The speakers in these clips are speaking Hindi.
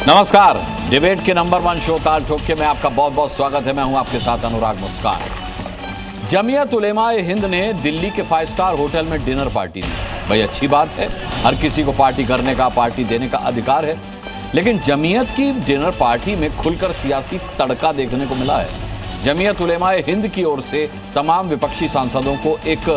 नमस्कार, डिबेट के नंबर 1 शो ताल ठोक के में आपका बहुत बहुत स्वागत है। मैं हूं आपके साथ अनुराग मुस्कान। जमीयत उलेमाए हिंद ने दिल्ली के 5 स्टार होटल में डिनर पार्टी दी। भाई अच्छी बात है, हर किसी को पार्टी करने का, पार्टी देने का अधिकार है, लेकिन जमीयत की डिनर पार्टी में खुलकर सियासी तड़का देखने को मिला है। जमीयत उलेमाए हिंद की ओर से तमाम विपक्षी सांसदों को एक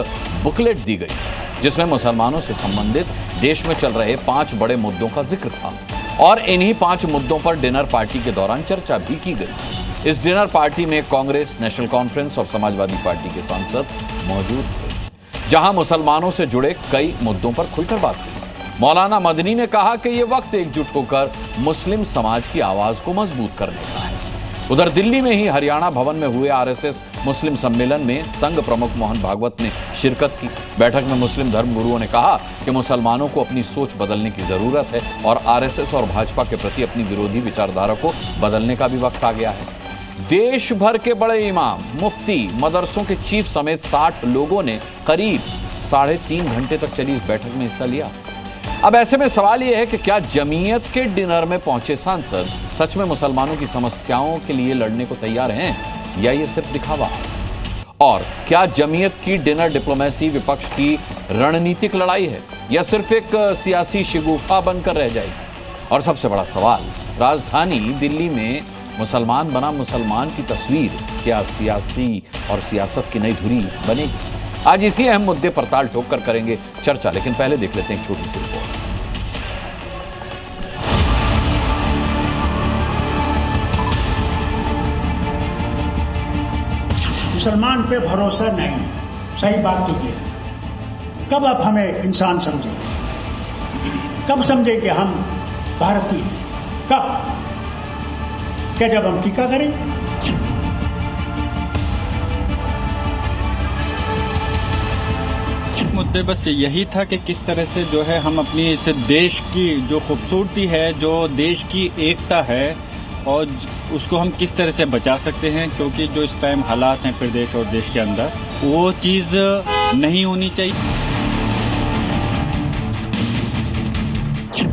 बुकलेट दी गई जिसमें मुसलमानों से संबंधित देश में चल रहे 5 बड़े मुद्दों का जिक्र था और इन्हीं 5 मुद्दों पर डिनर पार्टी के दौरान चर्चा भी की गई। इस डिनर पार्टी में कांग्रेस, नेशनल कॉन्फ्रेंस और समाजवादी पार्टी के सांसद मौजूद थे, जहां मुसलमानों से जुड़े कई मुद्दों पर खुलकर बात हुई। मौलाना मदनी ने कहा कि यह वक्त एकजुट होकर मुस्लिम समाज की आवाज को मजबूत करने का है। उधर दिल्ली में ही हरियाणा भवन में हुए आरएसएस मुस्लिम सम्मेलन में संघ प्रमुख मोहन भागवत ने शिरकत की। बैठक में मुस्लिम धर्मगुरुओं ने कहा कि मुसलमानों को अपनी सोच बदलने की जरूरत है और आरएसएस और भाजपा के प्रति अपनी विरोधी विचारधारा को बदलने का भी वक्त आ गया है। देश भर के बड़े इमाम, मुफ्ती, मदरसों के चीफ समेत 60 लोगों ने करीब 3.5 घंटे तक चली इस बैठक में हिस्सा लिया। अब ऐसे में सवाल यह है कि क्या जमीयत के डिनर में पहुंचे सांसद सच में मुसलमानों की समस्याओं के लिए लड़ने को तैयार हैं या ये सिर्फ दिखावा है? और क्या जमीयत की डिनर डिप्लोमेसी विपक्ष की रणनीतिक लड़ाई है या सिर्फ एक सियासी शिगुफा बनकर रह जाएगी? और सबसे बड़ा सवाल, राजधानी दिल्ली में मुसलमान बना मुसलमान की तस्वीर क्या सियासी और सियासत की नई धुरी बनेगी? आज इसी अहम मुद्दे पर ताल ठोक कर करेंगे चर्चा, लेकिन पहले देख लेते हैं एक छोटी सी रिपोर्ट। मुसलमान पे भरोसा नहीं है, सही बात तो ये है। कब आप हमें इंसान समझे, कब समझे कि हम भारतीय? कब? क्या जब हम टीका करें? मुद्दे बस यही था कि किस तरह से जो है हम अपनी इस देश की जो खूबसूरती है, जो देश की एकता है, और उसको हम किस तरह से बचा सकते हैं, क्योंकि जो इस टाइम हालात हैं प्रदेश और देश के अंदर, वो चीज़ नहीं होनी चाहिए।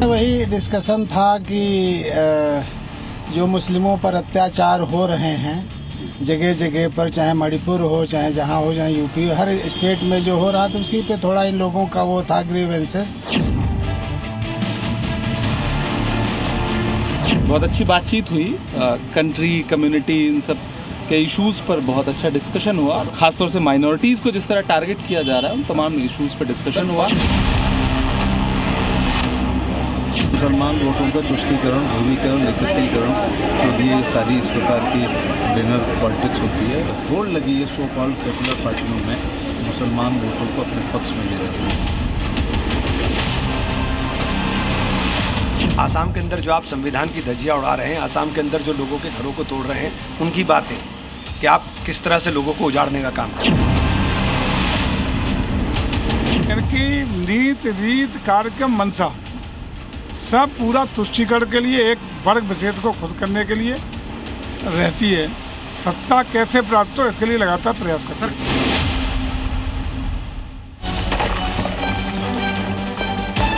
वही डिस्कशन था कि जो मुस्लिमों पर अत्याचार हो रहे हैं जगह जगह पर, चाहे मणिपुर हो, चाहे जहाँ हो, चाहे यूपी, हर स्टेट में जो हो रहा था, उसी पे थोड़ा इन लोगों का वो था ग्रीवेंसेस। बहुत अच्छी बातचीत हुई, कंट्री, कम्युनिटी, इन सब के इश्यूज पर बहुत अच्छा डिस्कशन हुआ। खासतौर से माइनॉरिटीज को जिस तरह टारगेट किया जा रहा है, उन तमाम इश्यूज पर डिस्कशन हुआ। मुसलमान वोटों का तुष्टीकरण, ध्रुवीकरण, एकत्रीकरण के लिए सारी इस प्रकार की डिनर पॉलिटिक्स होती है। होड़ लगी है सो कॉल्ड सेकुलर पार्टियों में मुसलमान वोटों को अपने पक्ष में ले रखना। आसाम के अंदर जो आप संविधान की धज्जियां उड़ा रहे हैं, आसाम के अंदर जो लोगों के घरों को तोड़ रहे हैं, उनकी बातें कि आप किस तरह से लोगों को उजाड़ने का काम कर रहे हैं। इनकी नीति, रीत, कार्यक्रम, मंशा सब पूरा तुष्टीकरण के लिए, एक वर्ग विशेष को खुद करने के लिए रहती है। सत्ता कैसे प्राप्त हो, इसके लिए लगातार प्रयास करते हैं।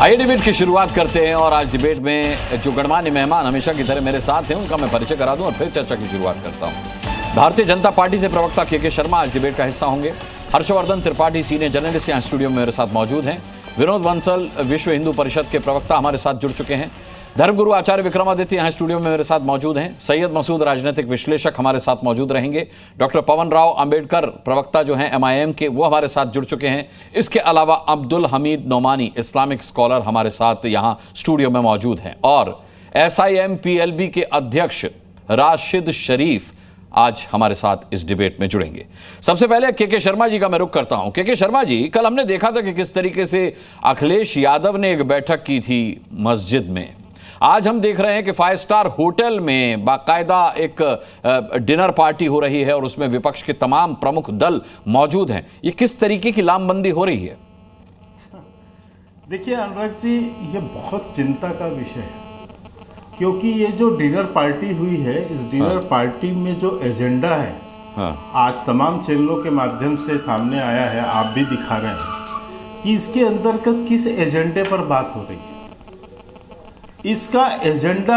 आइए डिबेट की शुरुआत करते हैं और आज डिबेट में जो गणमान्य मेहमान हमेशा की तरह मेरे साथ हैं उनका मैं परिचय करा दूं और फिर चर्चा की शुरुआत करता हूं। भारतीय जनता पार्टी से प्रवक्ता के शर्मा आज डिबेट का हिस्सा होंगे। हर्षवर्धन त्रिपाठी सीनियर जर्नलिस्ट यहाँ स्टूडियो में मेरे साथ मौजूद हैं। विनोद बंसल विश्व हिंदू परिषद के प्रवक्ता हमारे साथ जुड़ चुके हैं। धर्मगुरु आचार्य विक्रमादित्य यहाँ स्टूडियो में मेरे साथ मौजूद हैं। सैयद मसूद राजनीतिक विश्लेषक हमारे साथ मौजूद रहेंगे। डॉक्टर पवन राव अंबेडकर प्रवक्ता जो हैं MIM के, वो हमारे साथ जुड़ चुके हैं। इसके अलावा अब्दुल हमीद नोमानी इस्लामिक स्कॉलर हमारे साथ यहाँ स्टूडियो में मौजूद हैं और SIMPLB के अध्यक्ष राशिद शरीफ आज हमारे साथ इस डिबेट में जुड़ेंगे। सबसे पहले के शर्मा जी का मैं रुख करता हूं। के शर्मा जी, कल हमने देखा था कि किस तरीके से अखिलेश यादव ने एक बैठक की थी मस्जिद में। आज हम देख रहे हैं कि 5 स्टार होटल में बाकायदा एक डिनर पार्टी हो रही है और उसमें विपक्ष के तमाम प्रमुख दल मौजूद हैं। ये किस तरीके की लामबंदी हो रही है? देखिए अनुराग जी, ये बहुत चिंता का विषय है, क्योंकि ये जो डिनर पार्टी हुई है, इस डिनर पार्टी में जो एजेंडा है, आज तमाम चैनलों के माध्यम से सामने आया है, आप भी दिखा रहे हैं कि इसके अंतर्गत किस एजेंडे पर बात हो रही है। इसका एजेंडा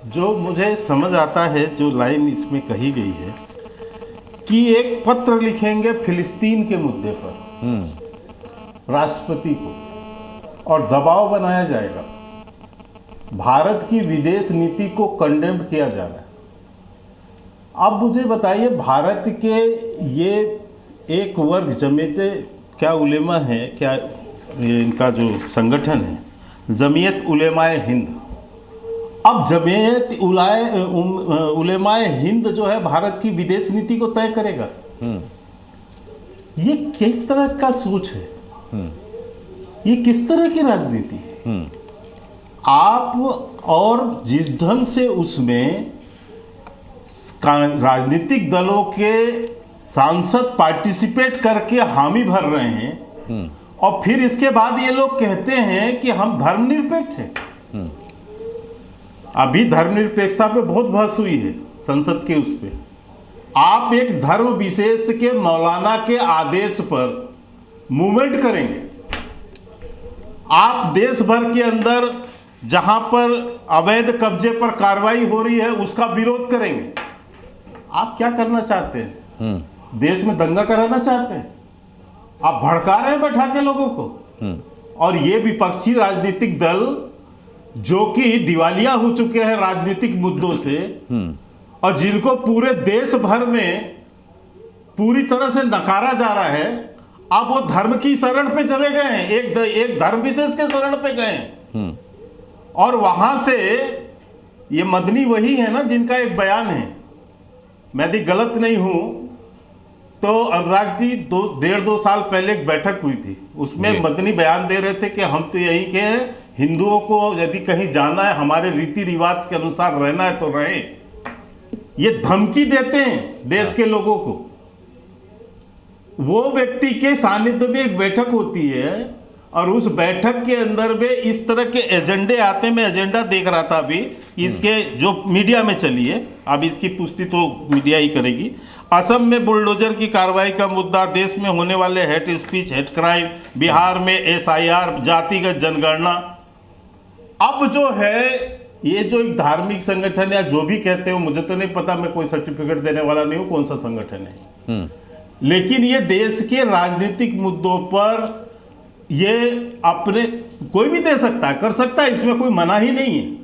जो मुझे समझ आता है, जो लाइन इसमें कही गई है कि एक पत्र लिखेंगे फिलिस्तीन के मुद्दे पर राष्ट्रपति को और दबाव बनाया जाएगा, भारत की विदेश नीति को कंडेम किया जा रहा है। अब मुझे बताइए, भारत के ये एक वर्ग जमीयते क्या उलेमा है, क्या ये इनका जो संगठन है जमीयत उलेमाए हिंद, अब जमीयत उलेमाए हिंद जो है भारत की विदेश नीति को तय करेगा। ये किस तरह का सोच है, ये किस तरह की राजनीति है? आप और जिस ढंग से उसमें राजनीतिक दलों के सांसद पार्टिसिपेट करके हामी भर रहे हैं और फिर इसके बाद ये लोग कहते हैं कि हम धर्मनिरपेक्ष हैं। अभी धर्मनिरपेक्षता पे बहुत बहस हुई है संसद के उस पे। आप एक धर्म विशेष के मौलाना के आदेश पर मूवमेंट करेंगे, आप देश भर के अंदर जहां पर अवैध कब्जे पर कार्रवाई हो रही है उसका विरोध करेंगे। आप क्या करना चाहते हैं? देश में दंगा कराना चाहते हैं? आप भड़का रहे हैं बैठा के लोगों को। और ये विपक्षी राजनीतिक दल जो कि दिवालिया हो चुके हैं राजनीतिक मुद्दों से और जिनको पूरे देश भर में पूरी तरह से नकारा जा रहा है, अब वो धर्म की शरण पे चले गए हैं, एक धर्म विशेष के शरण पे गए हैं। और वहां से ये मदनी वही है ना जिनका एक बयान है, मैं यदि गलत नहीं हूं तो अनुराग जी 1.5-2 साल पहले एक बैठक हुई थी, उसमें मदनी बयान दे रहे थे कि हम तो यही के हिंदुओं को यदि कहीं जाना है, हमारे रीति रिवाज के अनुसार रहना है तो रहे। ये धमकी देते हैं देश के लोगों को। वो व्यक्ति के सानिध्य में एक बैठक होती है और उस बैठक के अंदर में इस तरह के एजेंडे आते हैं। मैं एजेंडा देख रहा था अभी, इसके जो मीडिया में चली है, अब इसकी पुष्टि तो मीडिया ही करेगी। असम में बुलडोजर की कार्रवाई का मुद्दा, देश में होने वाले hate speech, hate crime, Bihar में SIR, जातिगत जनगणना। अब जो है ये जो एक धार्मिक संगठन या जो भी कहते हो, मुझे तो नहीं पता, मैं कोई सर्टिफिकेट देने वाला नहीं हूं कौन सा संगठन है, लेकिन ये देश के राजनीतिक मुद्दों पर ये अपने कोई भी दे सकता है, कर सकता है, इसमें कोई मना ही नहीं है।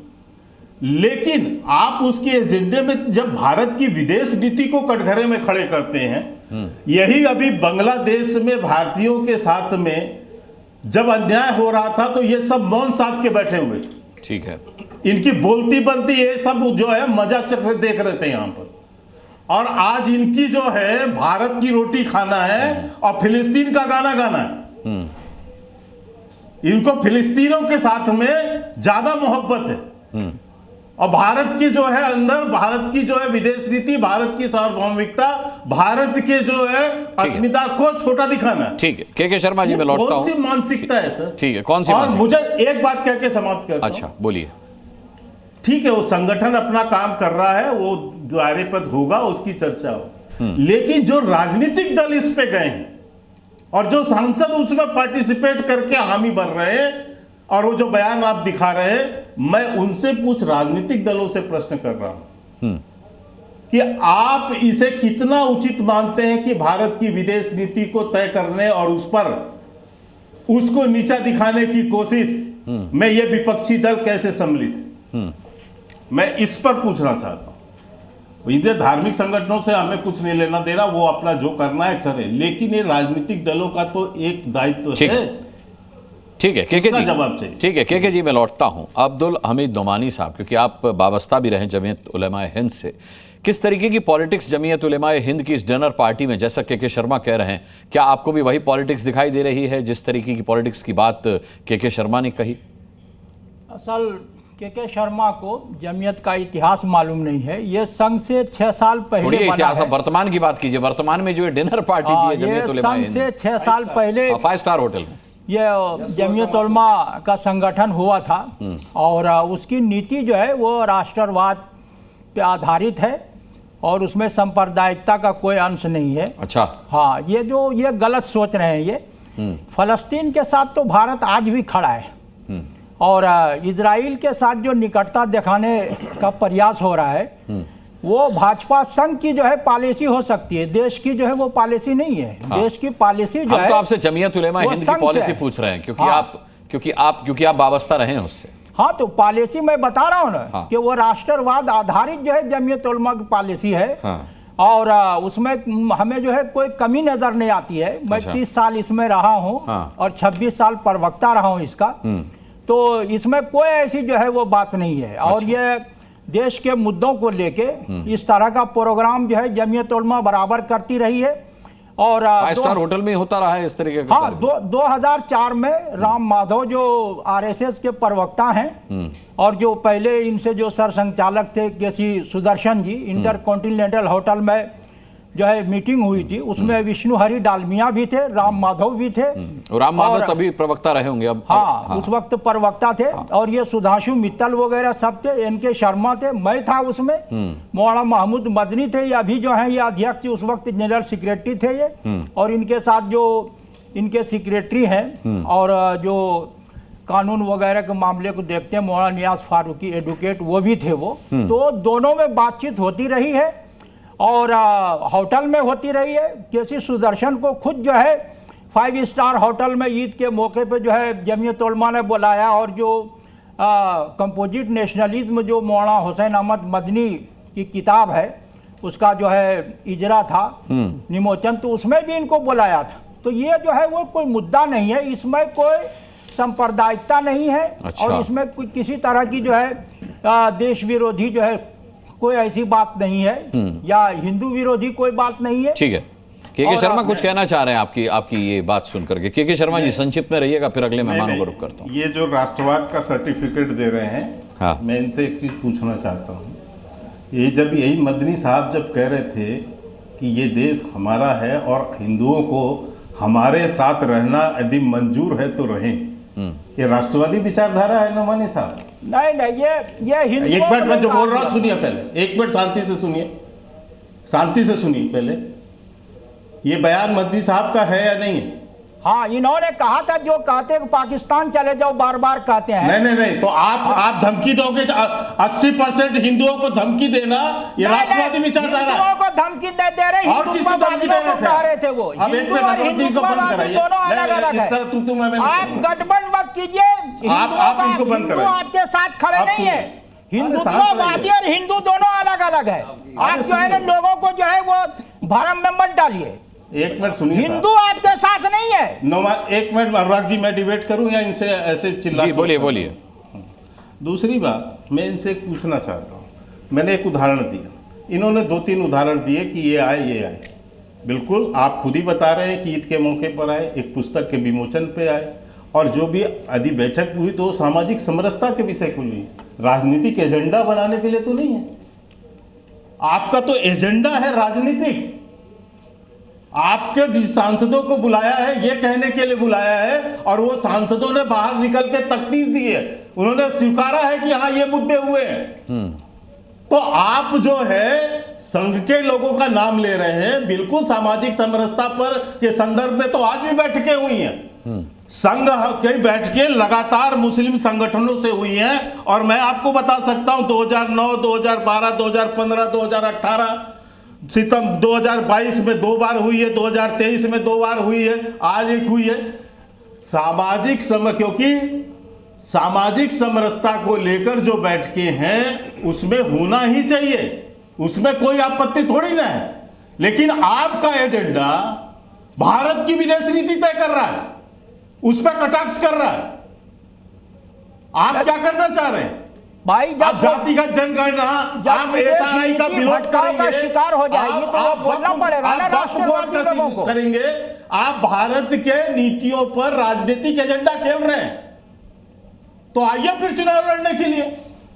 लेकिन आप उसके एजेंडे में जब भारत की विदेश नीति को कटघरे में खड़े करते हैं, यही अभी बांग्लादेश में भारतीयों के साथ में जब अन्याय हो रहा था तो ये सब मौन साध के बैठे हुए, ठीक है, इनकी बोलती बनती ये सब जो है मजा चक्र देख रहे थे यहां पर। और आज इनकी जो है भारत की रोटी खाना है और फिलिस्तीन का गाना गाना है। इनको फिलिस्तीनों के साथ में ज्यादा मोहब्बत है और भारत की जो है अंदर, भारत की जो है विदेश नीति, भारत की सार्वभौमिकता, भारत के जो है अस्मिता को छोटा दिखाना है। ठीक है, के शर्मा जी मैं लौटता हूं। कौन सी मानसिकता है सर? ठीक है, कौन सी और मानसिकता? मुझे एक बात कह के समाप्त करता हूं। अच्छा बोलिए। ठीक है, वो संगठन अपना काम कर रहा है, वो दायरे पर होगा, उसकी चर्चा हो, लेकिन जो राजनीतिक दल इस पे गए हैं और जो सांसद उसमें पार्टिसिपेट करके हामी भर रहे हैं और वो जो बयान आप दिखा रहे हैं, मैं उनसे राजनीतिक दलों से प्रश्न कर रहा हूं कि आप इसे कितना उचित मानते हैं कि भारत की विदेश नीति को तय करने और उस पर उसको नीचा दिखाने की कोशिश में ये विपक्षी दल कैसे सम्मिलित है? मैं इस पर पूछना चाहता हूं। इधर धार्मिक संगठनों से हमें कुछ नहीं लेना दे रहा, वो अपना जो करना है करे, लेकिन ये राजनीतिक दलों का तो एक दायित्व है। ठीक है, केके जी जवाब चाहिए। ठीक है, केके जी मैं लौटता हूं। अब्दुल हमीद नोमानी साहब, क्योंकि आप वाबस्ता भी रहे जमीयत उलेमाए हिंद से, किस तरीके की पॉलिटिक्स जमीयत उलेमाए हिंद की इस डिनर पार्टी में, जैसा के शर्मा कह रहे हैं, क्या आपको भी वही पॉलिटिक्स दिखाई दे रही है जिस तरीके की पॉलिटिक्स की बात के शर्मा ने कही? असल के शर्मा को जमीयत का इतिहास मालूम नहीं है। ये संघ से 6 साल पहले बना इतिहास, है। वर्तमान की बात कीजिए। वर्तमान में जो डिनर पार्टी थी है जमीयत उलेमाए हिंद, से 6 साल पहले 5 स्टार होटल में ये जमीयत उलमा का संगठन हुआ था और उसकी नीति जो है वो राष्ट्रवाद पे आधारित है और उसमें सांप्रदायिकता का कोई अंश नहीं है। अच्छा, हाँ, ये गलत सोच रहे हैं। ये फलस्तीन के साथ तो भारत आज भी खड़ा है, और इजराइल के साथ जो निकटता दिखाने का प्रयास हो रहा है वो भाजपा संघ की जो है पॉलिसी हो सकती है, देश की जो है वो पॉलिसी नहीं है। देश की पॉलिसी जो है, तो आपसे जमीयत उलेमा हिंद की पॉलिसी पूछ रहे हैं क्योंकि आप वाबस्ता रहे हैं उससे। हाँ, तो पॉलिसी मैं बता रहा हूँ ना कि वो राष्ट्रवाद आधारित जो है जमीयत उलेमा की पॉलिसी है। और उसमें हमें जो है कोई कमी नजर नहीं आती है। मैं 30 साल इसमें रहा हूँ और 26 साल प्रवक्ता रहा हूँ इसका, तो इसमें कोई ऐसी जो है वो बात नहीं है। और ये देश के मुद्दों को लेके इस तरह का प्रोग्राम जो है जमीयत उलेमा बराबर करती रही है। और 5 स्टार होटल में होता रहा है इस तरीके का। हाँ, 2004 में राम माधव जो आरएसएस के प्रवक्ता हैं और जो पहले इनसे जो सरसंघचालक थे केसी Sudarshan ji, inter continental hotel में जो है मीटिंग हुई थी, उसमें विष्णु हरि डालमिया भी थे, राम माधव भी थे। राम माधव तभी प्रवक्ता रहे होंगे अब। हाँ, उस वक्त प्रवक्ता थे। और ये सुधांशु मित्तल वगैरह सब थे, एनके शर्मा थे, मैं था उसमें, मौलाना महमूद मदनी थे, ये अभी जो है ये अध्यक्ष उस वक्त जनरल सेक्रेटरी थे ये। और इनके साथ जो इनके सेक्रेटरी हैं और जो कानून वगैरह के मामले को देखते हैं मौलाना नियाज फारूकी एडवोकेट, वो भी थे वो। तो दोनों में बातचीत होती रही है और होटल में होती रही है। केसी सुदर्शन को खुद जो है 5 स्टार होटल में ईद के मौके पे जो है जमीयत उलेमा ने बुलाया और जो कंपोजिट नेशनलिज्म जो मौलाना हुसैन अहमद मदनी की किताब है उसका जो है इजरा था निमोचन, तो उसमें भी इनको बुलाया था। तो ये जो है वो कोई मुद्दा नहीं है, इसमें कोई सांप्रदायिकता नहीं है। और इसमें किसी तरह की जो है देश विरोधी जो है कोई ऐसी बात नहीं है या हिंदू विरोधी कोई बात नहीं है। ठीक है, के शर्मा कुछ कहना चाह रहे हैं आपकी ये बात सुनकर के। के शर्मा जी संक्षिप्त में रहिएगा, फिर अगले मेहमानों को रुक करता हूँ। ये जो राष्ट्रवाद का सर्टिफिकेट दे रहे हैं, मैं इनसे एक चीज पूछना चाहता हूँ। ये जब यही मदनी साहब जब कह रहे थे कि ये देश हमारा है और हिंदुओं को हमारे साथ रहना यदि मंजूर है तो रहें, ये राष्ट्रवादी विचारधारा है नोमानी साहब? नहीं, ये हिंदू। एक मिनट मैं जो बोल रहा हूँ सुनिए, पहले एक मिनट शांति से सुनिए, शांति से सुनिए पहले। ये बयान मदनी साहब का है या नहीं है? हाँ, इन्होंने कहा था जो कहते पाकिस्तान चले जाओ, बार बार कहते हैं। नहीं, तो आप धमकी दोगे 80% हिंदुओं को धमकी देना, ये राष्ट्रवादी विचारधारा है। हिंदुओं को धमकी दे रहे, और किसको धमकी दे रहे थे वो? अब एक मिनट दोनों अलग अलग है। आप गठबंधन मत कीजिए, आप इनको बंद करें। आपके साथ खड़े नहीं है। हिंदुत्ववादी और हिंदू दोनों अलग अलग है। आप जो है ना लोगों को जो है वो भ्रम में मत डालिए। एक मिनट सुनिए, हिंदू आपके साथ नहीं है। एक मिनट अनुराग जी, मैं डिबेट करूं या इनसे ऐसे चिल्ला? बोलिए। दूसरी बात मैं इनसे पूछना चाहता हूं, मैंने एक उदाहरण दिया, इन्होंने 2-3 उदाहरण दिए कि ये आए। बिल्कुल आप खुद ही बता रहे हैं कि ईद के मौके पर आए, एक पुस्तक के विमोचन पे आए, और जो भी आदि बैठक हुई तो सामाजिक समरसता के विषय को हुई, राजनीतिक एजेंडा बनाने के लिए तो नहीं है। आपका तो एजेंडा है राजनीतिक। आपके सांसदों को बुलाया है, ये कहने के लिए बुलाया है, और वो सांसदों ने बाहर निकल के तख्तीस दी है, उन्होंने स्वीकारा है कि हाँ ये मुद्दे हुए हैं। तो आप जो है संघ के लोगों का नाम ले रहे हैं, बिल्कुल सामाजिक समरसता पर के संदर्भ में तो आज भी बैठकें हुई हैं। संघ कई बैठकें लगातार मुस्लिम संगठनों से हुई हैं, और मैं आपको बता सकता हूं 2009, 2012, 2015, 2018, सितंबर 2022 में 2 बार हुई है, 2023 में 2 बार हुई है, आज एक हुई है। क्योंकि सामाजिक समरसता को लेकर जो बैठकें हैं उसमें होना ही चाहिए, उसमें कोई आपत्ति थोड़ी ना है। लेकिन आपका एजेंडा भारत की विदेश नीति तय कर रहा है, उस पर कटाक्ष कर रहा है। आप क्या करना चाह रहे हैं भाई? आप जातिगत जनगणना, आप एसआरआई का विरोध करेंगे, शिकार हो जाएगी तो वो बोलना पड़ेगा ना राष्ट्रवादी लोगों को। करेंगे आप भारत के नीतियों पर राजनीतिक एजेंडा खेल रहे हैं, तो आइए फिर चुनाव लड़ने के लिए।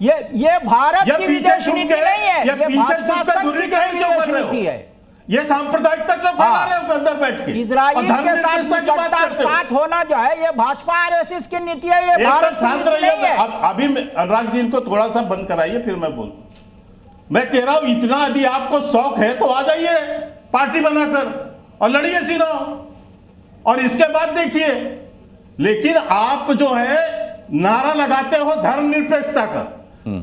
ये भारत की विदेश नीति नहीं है, ये भाजपा संघ की विदेश नीति है। ये सांप्रदायिकता क्यों फैला रहे हो अंदर बैठ के? इजराइल के साथ होना जो है ये भाजपा आरएसएस की नीति है, ये भारत की नीति नहीं है। अभी अनुराग जी इनको थोड़ा सा बंद कराइए, फिर मैं बोलता हूं। मैं कह रहा हूं इतना यदि आपको शौक है तो आ जाइए पार्टी बनाकर और लड़िए चुनाव, और इसके बाद देखिए। लेकिन आप जो है नारा लगाते हो धर्मनिरपेक्षता का,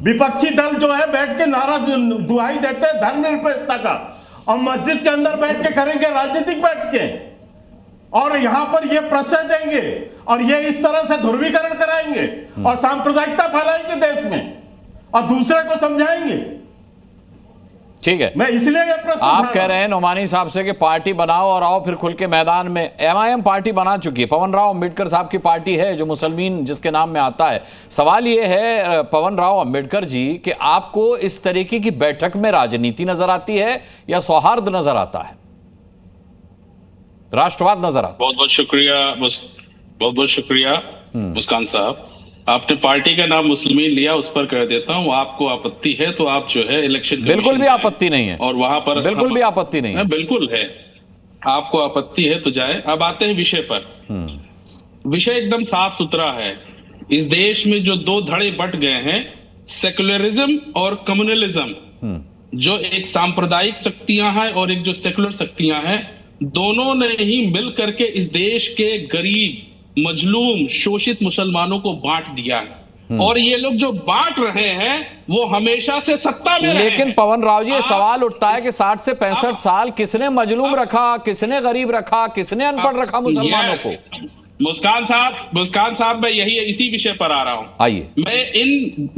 विपक्षी दल जो है बैठ के नारा दुहाई देते हैं धर्मनिरपेक्षता का, और मस्जिद के अंदर बैठ के करेंगे राजनीतिक बैठ के, और यहां पर ये प्रश्रय देंगे और ये इस तरह से ध्रुवीकरण कराएंगे और सांप्रदायिकता फैलाएंगे देश में और दूसरे को समझाएंगे। ठीक है, मैं इसलिए ये प्रश्न आप कह रहे हैं नोमानी साहब से कि पार्टी बनाओ और आओ फिर खुल के मैदान में। एमआईएम पार्टी बना चुकी है, पवन राव अंबेडकर साहब की पार्टी है जो मुसलमान जिसके नाम में आता है। सवाल ये है पवन राव अंबेडकर जी कि आपको इस तरीके की बैठक में राजनीति नजर आती है या सौहार्द नजर आता है, राष्ट्रवाद नजर आता है? बहुत बहुत शुक्रिया मुस्कान साहब, आपने पार्टी का नाम मुस्लिमीन लिया, उस पर कह देता हूं आपको आपत्ति है तो आप जो है इलेक्शन बिल्कुल भी आपत्ति नहीं है, और वहां पर बिल्कुल भी आपत्ति नहीं है, बिल्कुल है, आपको आपत्ति है तो जाए। अब आते हैं विषय पर। विषय एकदम साफ सुथरा है। इस देश में जो दो धड़े बट गए हैं, सेकुलरिज्म और कम्युनलिज्म, जो एक सांप्रदायिक शक्तियां हैं और एक जो सेकुलर शक्तियां हैं, दोनों ने ही मिल करके इस देश के गरीब, मजलूम, शोषित मुसलमानों को बांट दिया है। और ये लोग जो बांट रहे हैं वो हमेशा से सत्ता में लेकिन पवन राव जी, सवाल उठता है कि 60 से 65 साल किसने मजलूम रखा, किसने गरीब रखा, किसने अनपढ़ रखा मुसलमानों को? मुस्कान साहब मैं इसी विषय पर आ रहा हूं। आइए, मैं इन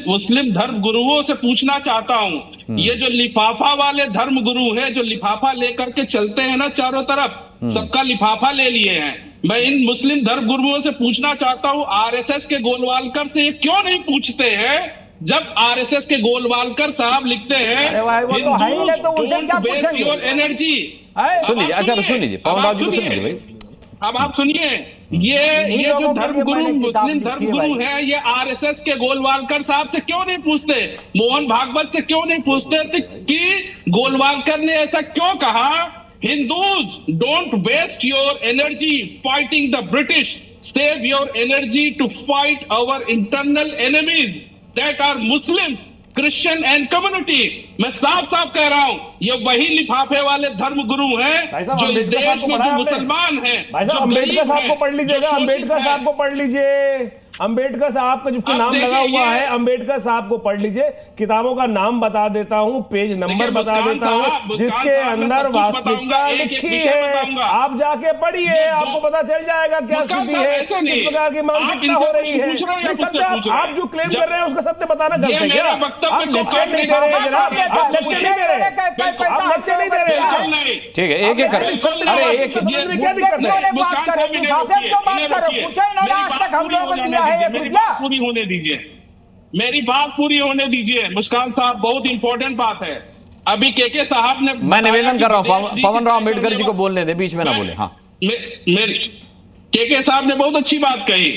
मुस्लिम धर्म गुरुओं से पूछना चाहता हूं, ये जो लिफाफा वाले धर्म गुरु हैं, जो लिफाफा लेकर के चलते हैं ना चारों तरफ, सबका लिफाफा ले लिए हैं, मैं इन मुस्लिम धर्म गुरुओं से पूछना चाहता हूं, आरएसएस के गोलवालकर से ये क्यों नहीं पूछते हैं? जब आरएसएस के गोलवालकर साहब लिखते हैं एनर्जी, सुन लीजिए, अच्छा सुन लीजिए पवन राव जी को सुन लीजिए भाई। अब आप सुनिए, ये जो धर्मगुरु, मुस्लिम धर्मगुरु है, ये आरएसएस के गोलवालकर साहब से क्यों नहीं पूछते, मोहन भागवत से क्यों नहीं पूछते कि गोलवालकर ने ऐसा क्यों कहा, Hindus don't waste your energy fighting the British, save your energy to fight our internal enemies that are Muslims, Christian and community. मैं साफ साफ कह रहा हूं, ये वही लिफाफे वाले धर्म गुरु हैं जो इस देश में जो मुसलमान हैं। अम्बेडकर साहब को पढ़ लीजिएगा, अम्बेडकर साहब को पढ़ लीजिए, अम्बेडकर साहब का जिसका नाम लगा हुआ है, अम्बेडकर साहब को पढ़ लीजिए। किताबों का नाम बता देता हूं, पेज नंबर बता देता हूं, जिसके अंदर वास्तविकता लिखी है। आप जाके पढ़िए, आपको पता चल जाएगा क्या स्थिति है, किस प्रकार की मानसिकता हो रही है। आप जो क्लेम कर रहे हैं उसका सत्य बताना गलत है क्या? आप लेक्चर नहीं दे रहे हैं जनाब, आप लेक्चर नहीं दे रहे, आप लेक्चर नहीं दे रहे। ठीक है, एक एक कर, अरे एक क्या दिक्कत है? पूरी होने दीजिए, मेरी बात पूरी होने दीजिए मुस्कान साहब, बहुत इंपॉर्टेंट बात है। अभी के साहब ने, मैं निवेदन कर रहा हूं पवन राव अम्बेडकर जी को बोलने दे, बीच में ना बोले। हाँ, के साहब ने बहुत अच्छी बात कही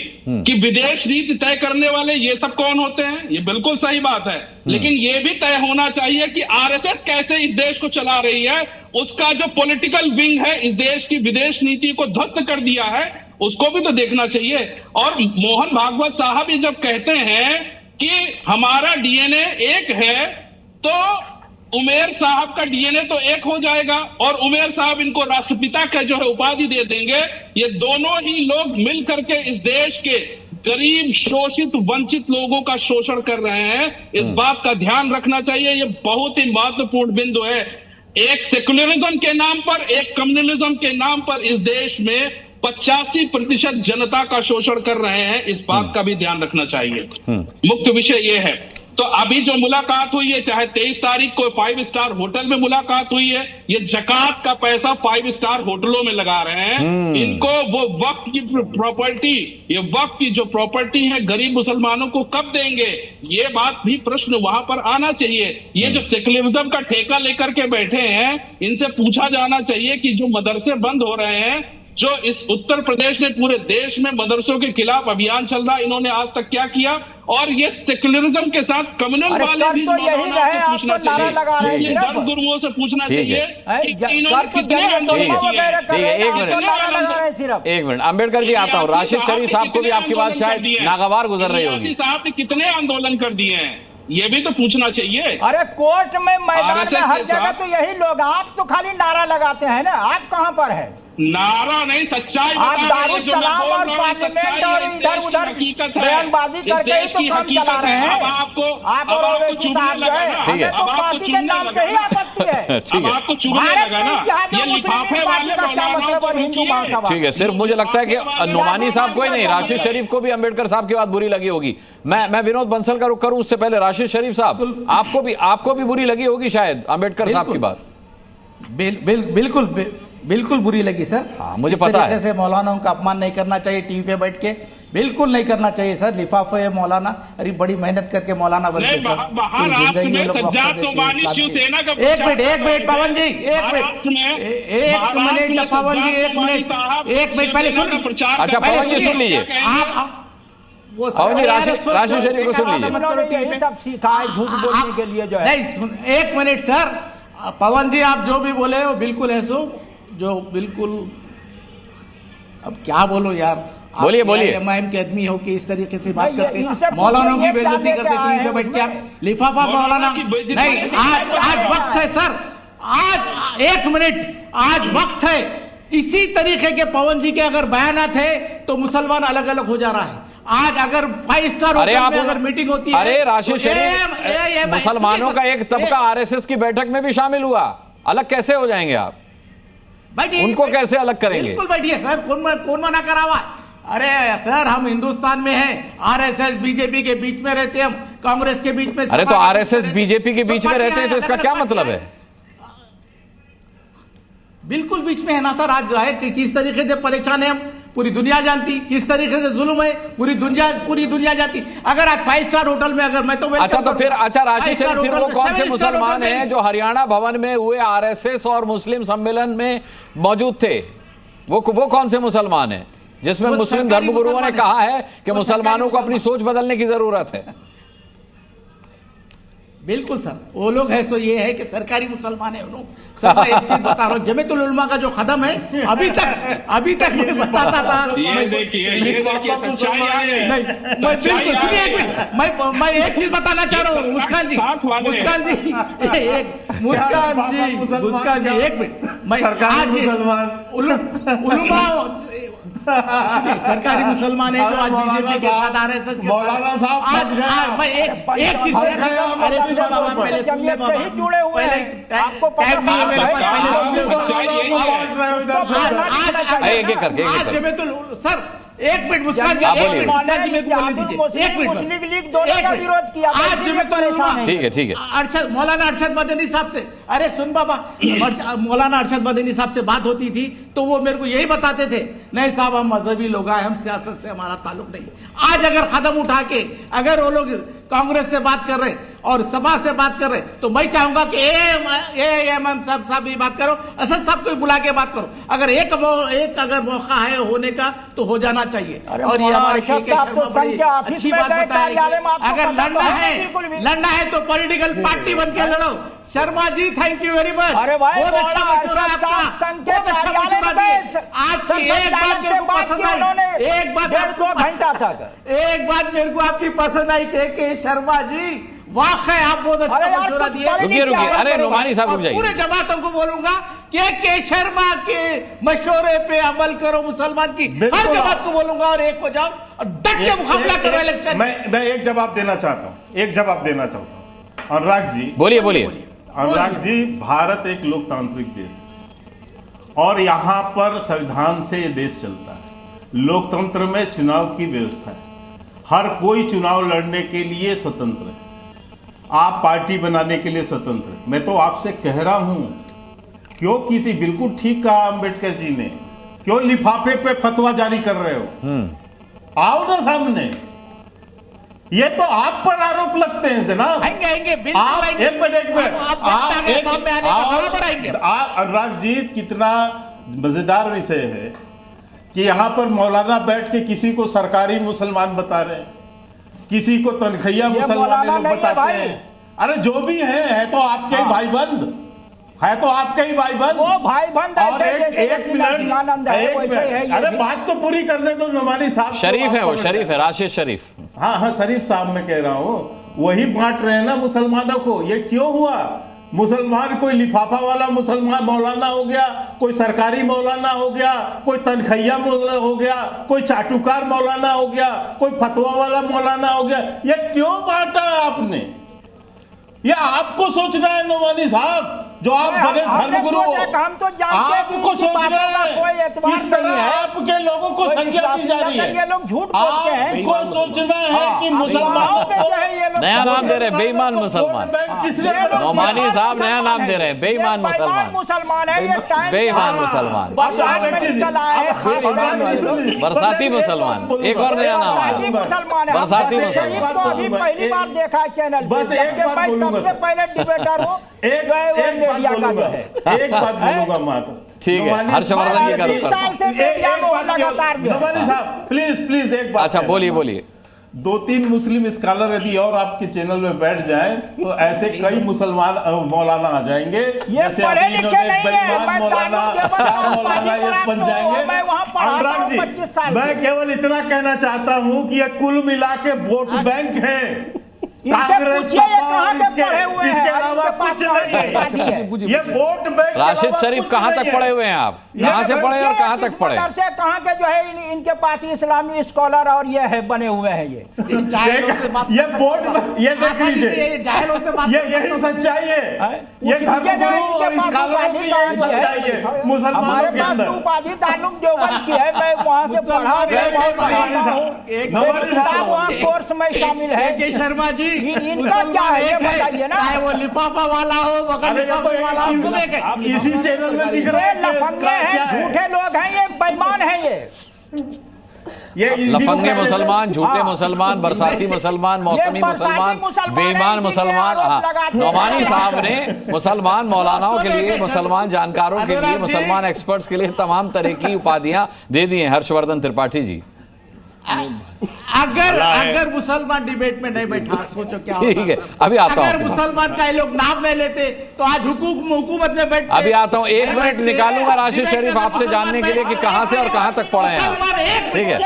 कि विदेश नीति तय करने वाले ये सब कौन होते हैं, ये बिल्कुल सही बात है, लेकिन ये भी तय होना चाहिए कि आरएसएस कैसे इस देश को चला रही है। उसका जो पॉलिटिकल विंग है, इस देश की विदेश नीति को ध्वस्त कर दिया है, उसको भी तो देखना चाहिए। और मोहन भागवत साहब ये जब कहते हैं कि हमारा डीएनए एक है, तो उमेर साहब का डीएनए तो एक हो जाएगा और उमेर साहब इनको राष्ट्रपिता का जो है उपाधि दे देंगे। ये दोनों ही लोग मिल करके इस देश के गरीब, शोषित, वंचित लोगों का शोषण कर रहे हैं। इस बात का ध्यान रखना चाहिए, ये बहुत ही महत्वपूर्ण बिंदु है। एक सेकुलरिज्म के नाम पर, एक कम्युनलिज्म के नाम पर इस देश में 85% जनता का शोषण कर रहे हैं, इस बात का भी ध्यान रखना चाहिए। मुख्य विषय यह है। तो अभी जो मुलाकात हुई है, चाहे 23 तारीख को 5 स्टार होटल में मुलाकात हुई है, ये जकात का पैसा 5 स्टार होटलों में लगा रहे हैं। इनको वो वक्त की प्रॉपर्टी, ये वक्त की जो प्रॉपर्टी है गरीब मुसलमानों को कब देंगे, ये बात भी प्रश्न वहां पर आना चाहिए। ये जो सेकुलरिज्म का ठेका लेकर के बैठे हैं, इनसे पूछा जाना चाहिए कि जो मदरसे बंद हो रहे हैं, जो इस उत्तर प्रदेश में पूरे देश में मदरसों के खिलाफ अभियान चल रहा है, इन्होंने आज तक क्या किया? और ये सेकुलरिज्म के साथ कम्युनल वाले भी तो यही रहे, आप तो नारा लगा रहे हैं, धर्म गुरुओं से पूछना चाहिए कि इन्होंने कितने एक मिनट अम्बेडकर जी आता हूँ। राशिद शरीफ साहब को भी आपकी बात शायद नागवार गुजर रही होगी। साहब ने कितने आंदोलन कर दिए हैं, ये भी तो पूछना चाहिए। अरे कोर्ट में, मैदान में, हर जगह तो यही लोग, आप तो खाली नारा लगाते हैं ना, आप कहां पर है? नारा नहीं, सच्चाई आप बता रहे हैं। जो मैं दारुसलाम बोल और रहा हूँ, पार्लियामेंट सच्चाई और है, इस इधर देश की उधर हकीकत है, बयानबाजी इस करके ही देश तो की काम हकीकत चला रहे है। हैं। अब आपको आप और ओवैसी साहब जो है, ठीक है। हमें तो पार्टी के नाम पे ही आपत्ति है। ठीक है, आपको चुभने भारत लगा में ना, इत्तेहाद ये और मुस्लिम लिफाफे लीग वाले पार्टी का क्या मौलानाओं मतलब को और हिंदू रोकिए। महासभा? ठीक है। सिर्फ मुझे लगता है कि नुमानी साहब को ही नहीं, राशिद शरीफ को भी अंबेडकर साहब की बात बुरी लगी होगी। मैं विनोद बंसल का रुख करूं उससे पहले राशिद शरीफ साहब, आपको भी बुरी लगी होगी शायद अंबेडकर साहब की बात। बिल्कुल बुरी लगी सर। हाँ, मुझे पता है। से मौलानाओं का अपमान नहीं करना चाहिए टीवी पे बैठ के, बिल्कुल नहीं करना चाहिए सर। लिफाफे है मौलाना, अरे बड़ी मेहनत करके मौलाना बनते सर। महाराष्ट्र में सज्जाद तोबानी शिवसेना का एक मिनट पवन जी, एक मिनट पवन जी, एक मिनट पहले सुन। अच्छा पवन जी सुन लीजिए, पवन जी राशिद शरीफ को सुन लीजिए। यही सब सीखा है झूठ बोलने के लिए जो है। नहीं, एक मिनट सर। पवन जी आप जो भी बोले वो बिल्कुल है सो, जो बिल्कुल, अब क्या बोलो यार। बोलिए बोलिए। एमआईएम के आदमी हो कि इस तरीके से बात करते, मौलाना की बेइज्जती करते टीवी पे बैठ के। लिफाफा मौलाना नहीं। आज वक्त है सर, आज एक मिनट, आज वक्त है। इसी तरीके के पवन जी के अगर बयानात है तो मुसलमान अलग अलग हो जा रहा है। आज अगर 5 स्टार होटल में अगर मीटिंग होती है, अरे राशिद शरीफ, मुसलमानों का एक तबका आरएसएस की बैठक में भी शामिल हुआ, अलग कैसे हो जाएंगे आप? उनको कैसे अलग करेंगे? बिल्कुल बैठिए सर, कौन मना करा हुआ? अरे सर हम हिंदुस्तान में हैं, आरएसएस बीजेपी के बीच में रहते हैं, हम कांग्रेस के बीच में। अरे तो आरएसएस बीजेपी के बीच में रहते हैं तो इसका क्या मतलब है? बिल्कुल बीच में है ना सर। आज जाहिर कि किस तरीके से परेशान है हम, पूरी दुनिया जानती। किस तरीके से जुल्म है पूरी दुनिया जानती। अगर आज 5 स्टार होटल में अगर मैं तो अच्छा तो फिर राशिद शरीफ, फिर वो कौन से मुसलमान हैं जो हरियाणा भवन में हुए आरएसएस और मुस्लिम सम्मेलन में मौजूद थे? वो कौन से मुसलमान हैं जिसमें मुस्लिम धर्मगुरुओं ने कहा है कि मुसलमानों को अपनी सोच बदलने की जरूरत है? बिल्कुल सर, वो लोग है सो ये है कि सरकारी मुसलमान है वो लोग। सर मैं एक चीज बता रहा हूँ, जमीयतुल उलमा का जो कदम है अभी तक मैं बताता था। मैं एक चीज बताना चाह रहा हूँ मुस्कान जी, एक मिनट। मैं उलमा सरकारी मुसलमान है जो आज बीजेपी के साथ आरएसएस के मौलाना साहब आज मैं एक चीज पहले जुड़े हुए हैं, आपको पता है मेरे आज सर एक मिनट मुस्कान जी, मुस्लिम लीग दोनों का विरोध किया, ठीक है। मौलाना अरशद मदनी साहब से, अरे सुन बाबा, मौलाना अरशद मदनी साहब से बात होती थी तो वो मेरे को यही बताते थे, नहीं साहब हम मजहबी लोग हैं, हम सियासत से हमारा ताल्लुक नहीं। आज अगर कदम उठा के अगर वो लोग कांग्रेस से बात कर रहे और सभा से बात कर रहे तो मैं चाहूंगा कि एएमएम साहब ये बात करो, असद साहब को बुला के बात करो। अगर एक अगर मौका है होने का तो हो जाना चाहिए। और ये हमारे अच्छी बात बताई, अगर लड़ना है तो पॉलिटिकल पार्टी बन के लड़ो। Sharma ji thank you very much, बहुत अच्छा मशवरा आपका, बहुत अच्छा मशवरा दिए। आपकी एक बात मेरे को पसंद आई, एक बात 2 घंटा तक, एक बात मेरे को आपकी पसंद आई के शर्मा जी वाकई आप बहुत अच्छा मशवरा दिए। रुकिए, अरे नुमानी साहब रुक जाइए। पूरे जमातों को बोलूंगा के शर्मा के मशवरे पे अमल करो, मुसलमान की हर जमात को बोलूंगा और एक हो जाओ और डट के मुकाबला करो इलेक्शन। मैं एक जवाब देना चाहता हूँ, अनुराग जी बोलिए। अनुराग जी, भारत एक लोकतांत्रिक देश है और यहाँ पर संविधान से ये देश चलता है। लोकतंत्र में चुनाव की व्यवस्था है, हर कोई चुनाव लड़ने के लिए स्वतंत्र है, आप पार्टी बनाने के लिए स्वतंत्र है। मैं तो आपसे कह रहा हूँ, क्यों किसी, बिल्कुल ठीक कहा अंबेडकर जी ने, क्यों लिफाफे पे फतवा जारी कर रहे हो? आओ ना सामने, ये तो आप पर आरोप लगते हैं जनाब। आएंगे एक मिनट अनुराग जी, कितना मजेदार विषय है कि यहाँ पर मौलाना बैठ के किसी को सरकारी मुसलमान बता रहे हैं, किसी को तनखैया मुसलमान लोग बताते हैं। अरे जो भी है तो आपके ही भाई बंद है, तो आपके ही भाई बंद। वो भाई बंद और एक मिनट, अरे बात तो पूरी करने दो नुमानी साहब। शरीफ है वो, शरीफ है, राशिद शरीफ। हाँ शरीफ साहब मैं कह रहा हूँ, वही बांट रहे हैं ना मुसलमानों को। ये क्यों हुआ? मुसलमान कोई लिफाफा वाला मुसलमान मौलाना हो गया, कोई सरकारी मौलाना हो गया, कोई तनखैया मौलाना हो गया, कोई चाटुकार मौलाना हो गया, कोई फतवा वाला मौलाना हो गया। ये क्यों बांटा है आपने? ये आपको सोचना है नोमानी साहब, जो आप बड़े धर्मगुरु, हम तो जानते आपको सोचना है किस तरह आपके लोगों को संख्या दी जा रही है। ये लोग झूठ बोलते हैं। आपको सोचना है कि मुसलमान नया नाम दे रहे हैं, बेईमान मुसलमान। नोमानी साहब नया नाम दे रहे हैं, बेईमान मुसलमान। मुसलमान है ये, बेईमान मुसलमान, बरसाती मुसलमान, एक और नया नाम है बरसाती मुसलमान। अभी पहली बार देखा है चैनल, बस एक बात बोलूंगा, सबसे पहले डिबेटर हूँ, एक बात बोलूंगा मात्र, ठीक है, हर्षवर्धन जी का रुख लगातार नोमानी साहब प्लीज एक बात। अच्छा बोलिए। 2-3 मुस्लिम स्कॉलर यदि और आपके चैनल में बैठ जाएं तो ऐसे कई मुसलमान मौलाना आ जाएंगे, जैसे अभी इन्होंने बेईमान मौलाना, क्या मौलाना ये बन जाएंगे। अनुराग जी, मैं केवल इतना कहना चाहता हूं कि ये कुल मिला के वोट बैंक है, कांग्रेस इसके अलावा कुछ नहीं है। ये वोट बैंक। राशिद शरीफ कहाँ तक पढ़े हुए हैं आप? कहाँ से पढ़े और कहाँ तक पढ़े? कहाँ के जो है इनके पास इस्लामी स्कॉलर और ये है बने हुए हैं। ये वोट, ये देख लीजिए, ये यही सच्चाई है, ये धर्मगुरु और स्कॉलरों की यही सच्चाई है मुसलमानों के अंदर। उपाधि ताल्लुक देवबंद की है, मैं वहाँ से पढ़ा, वहाँ कोर्स में शामिल है। शर्मा जी, इनका क्या है ये बताइए ना, चाहे वो लिफाफा वाला हो, बगल लिफाफे वाला हो, इसी चैनल में दिख रहे हैं। लफंगे हैं, झूठे लोग हैं, ये बेईमान हैं, ये लफंगे मुसलमान, झूठे मुसलमान, बरसाती मुसलमान, मौसमी मुसलमान, बेईमान मुसलमान। नोमानी साहब ने मुसलमान मौलानाओं के लिए, मुसलमान जानकारों के लिए, मुसलमान एक्सपर्ट्स के लिए तमाम तरह की उपाधियां दे दी हैं। हर्षवर्धन त्रिपाठी जी, अगर मुसलमान डिबेट में नहीं बैठा, सोचो क्या होता। ठीक है, अभी आता हूँ। अगर मुसलमान का ये लोग नाम नहीं लेते तो आज हुकूमत में बैठते। अभी आता हूँ, 1 मिनट निकालूंगा राशिद शरीफ आपसे जानने के लिए कि कहाँ से और कहाँ तक पढ़े हैं। ठीक है,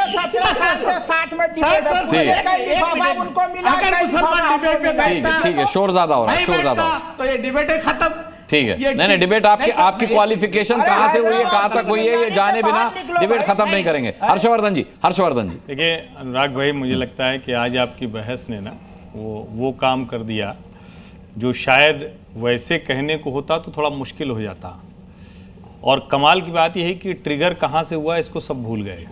ठीक है, शोर ज्यादा हो रहा है, शोर ज्यादा हो रहा है, तो ये डिबेट खत्म। ठीक है, नहीं डिबेट आपकी क्वालिफिकेशन कहाँ से हुई है, कहाँ तक हुई है, ये जाने बिना डिबेट खत्म नहीं करेंगे। हर्षवर्धन जी देखिए अनुराग भाई, मुझे लगता है कि आज आपकी बहस ने ना वो काम कर दिया जो शायद वैसे कहने को होता तो थोड़ा मुश्किल हो जाता। और कमाल की बात यह है कि ट्रिगर कहाँ से हुआ इसको सब भूल गए।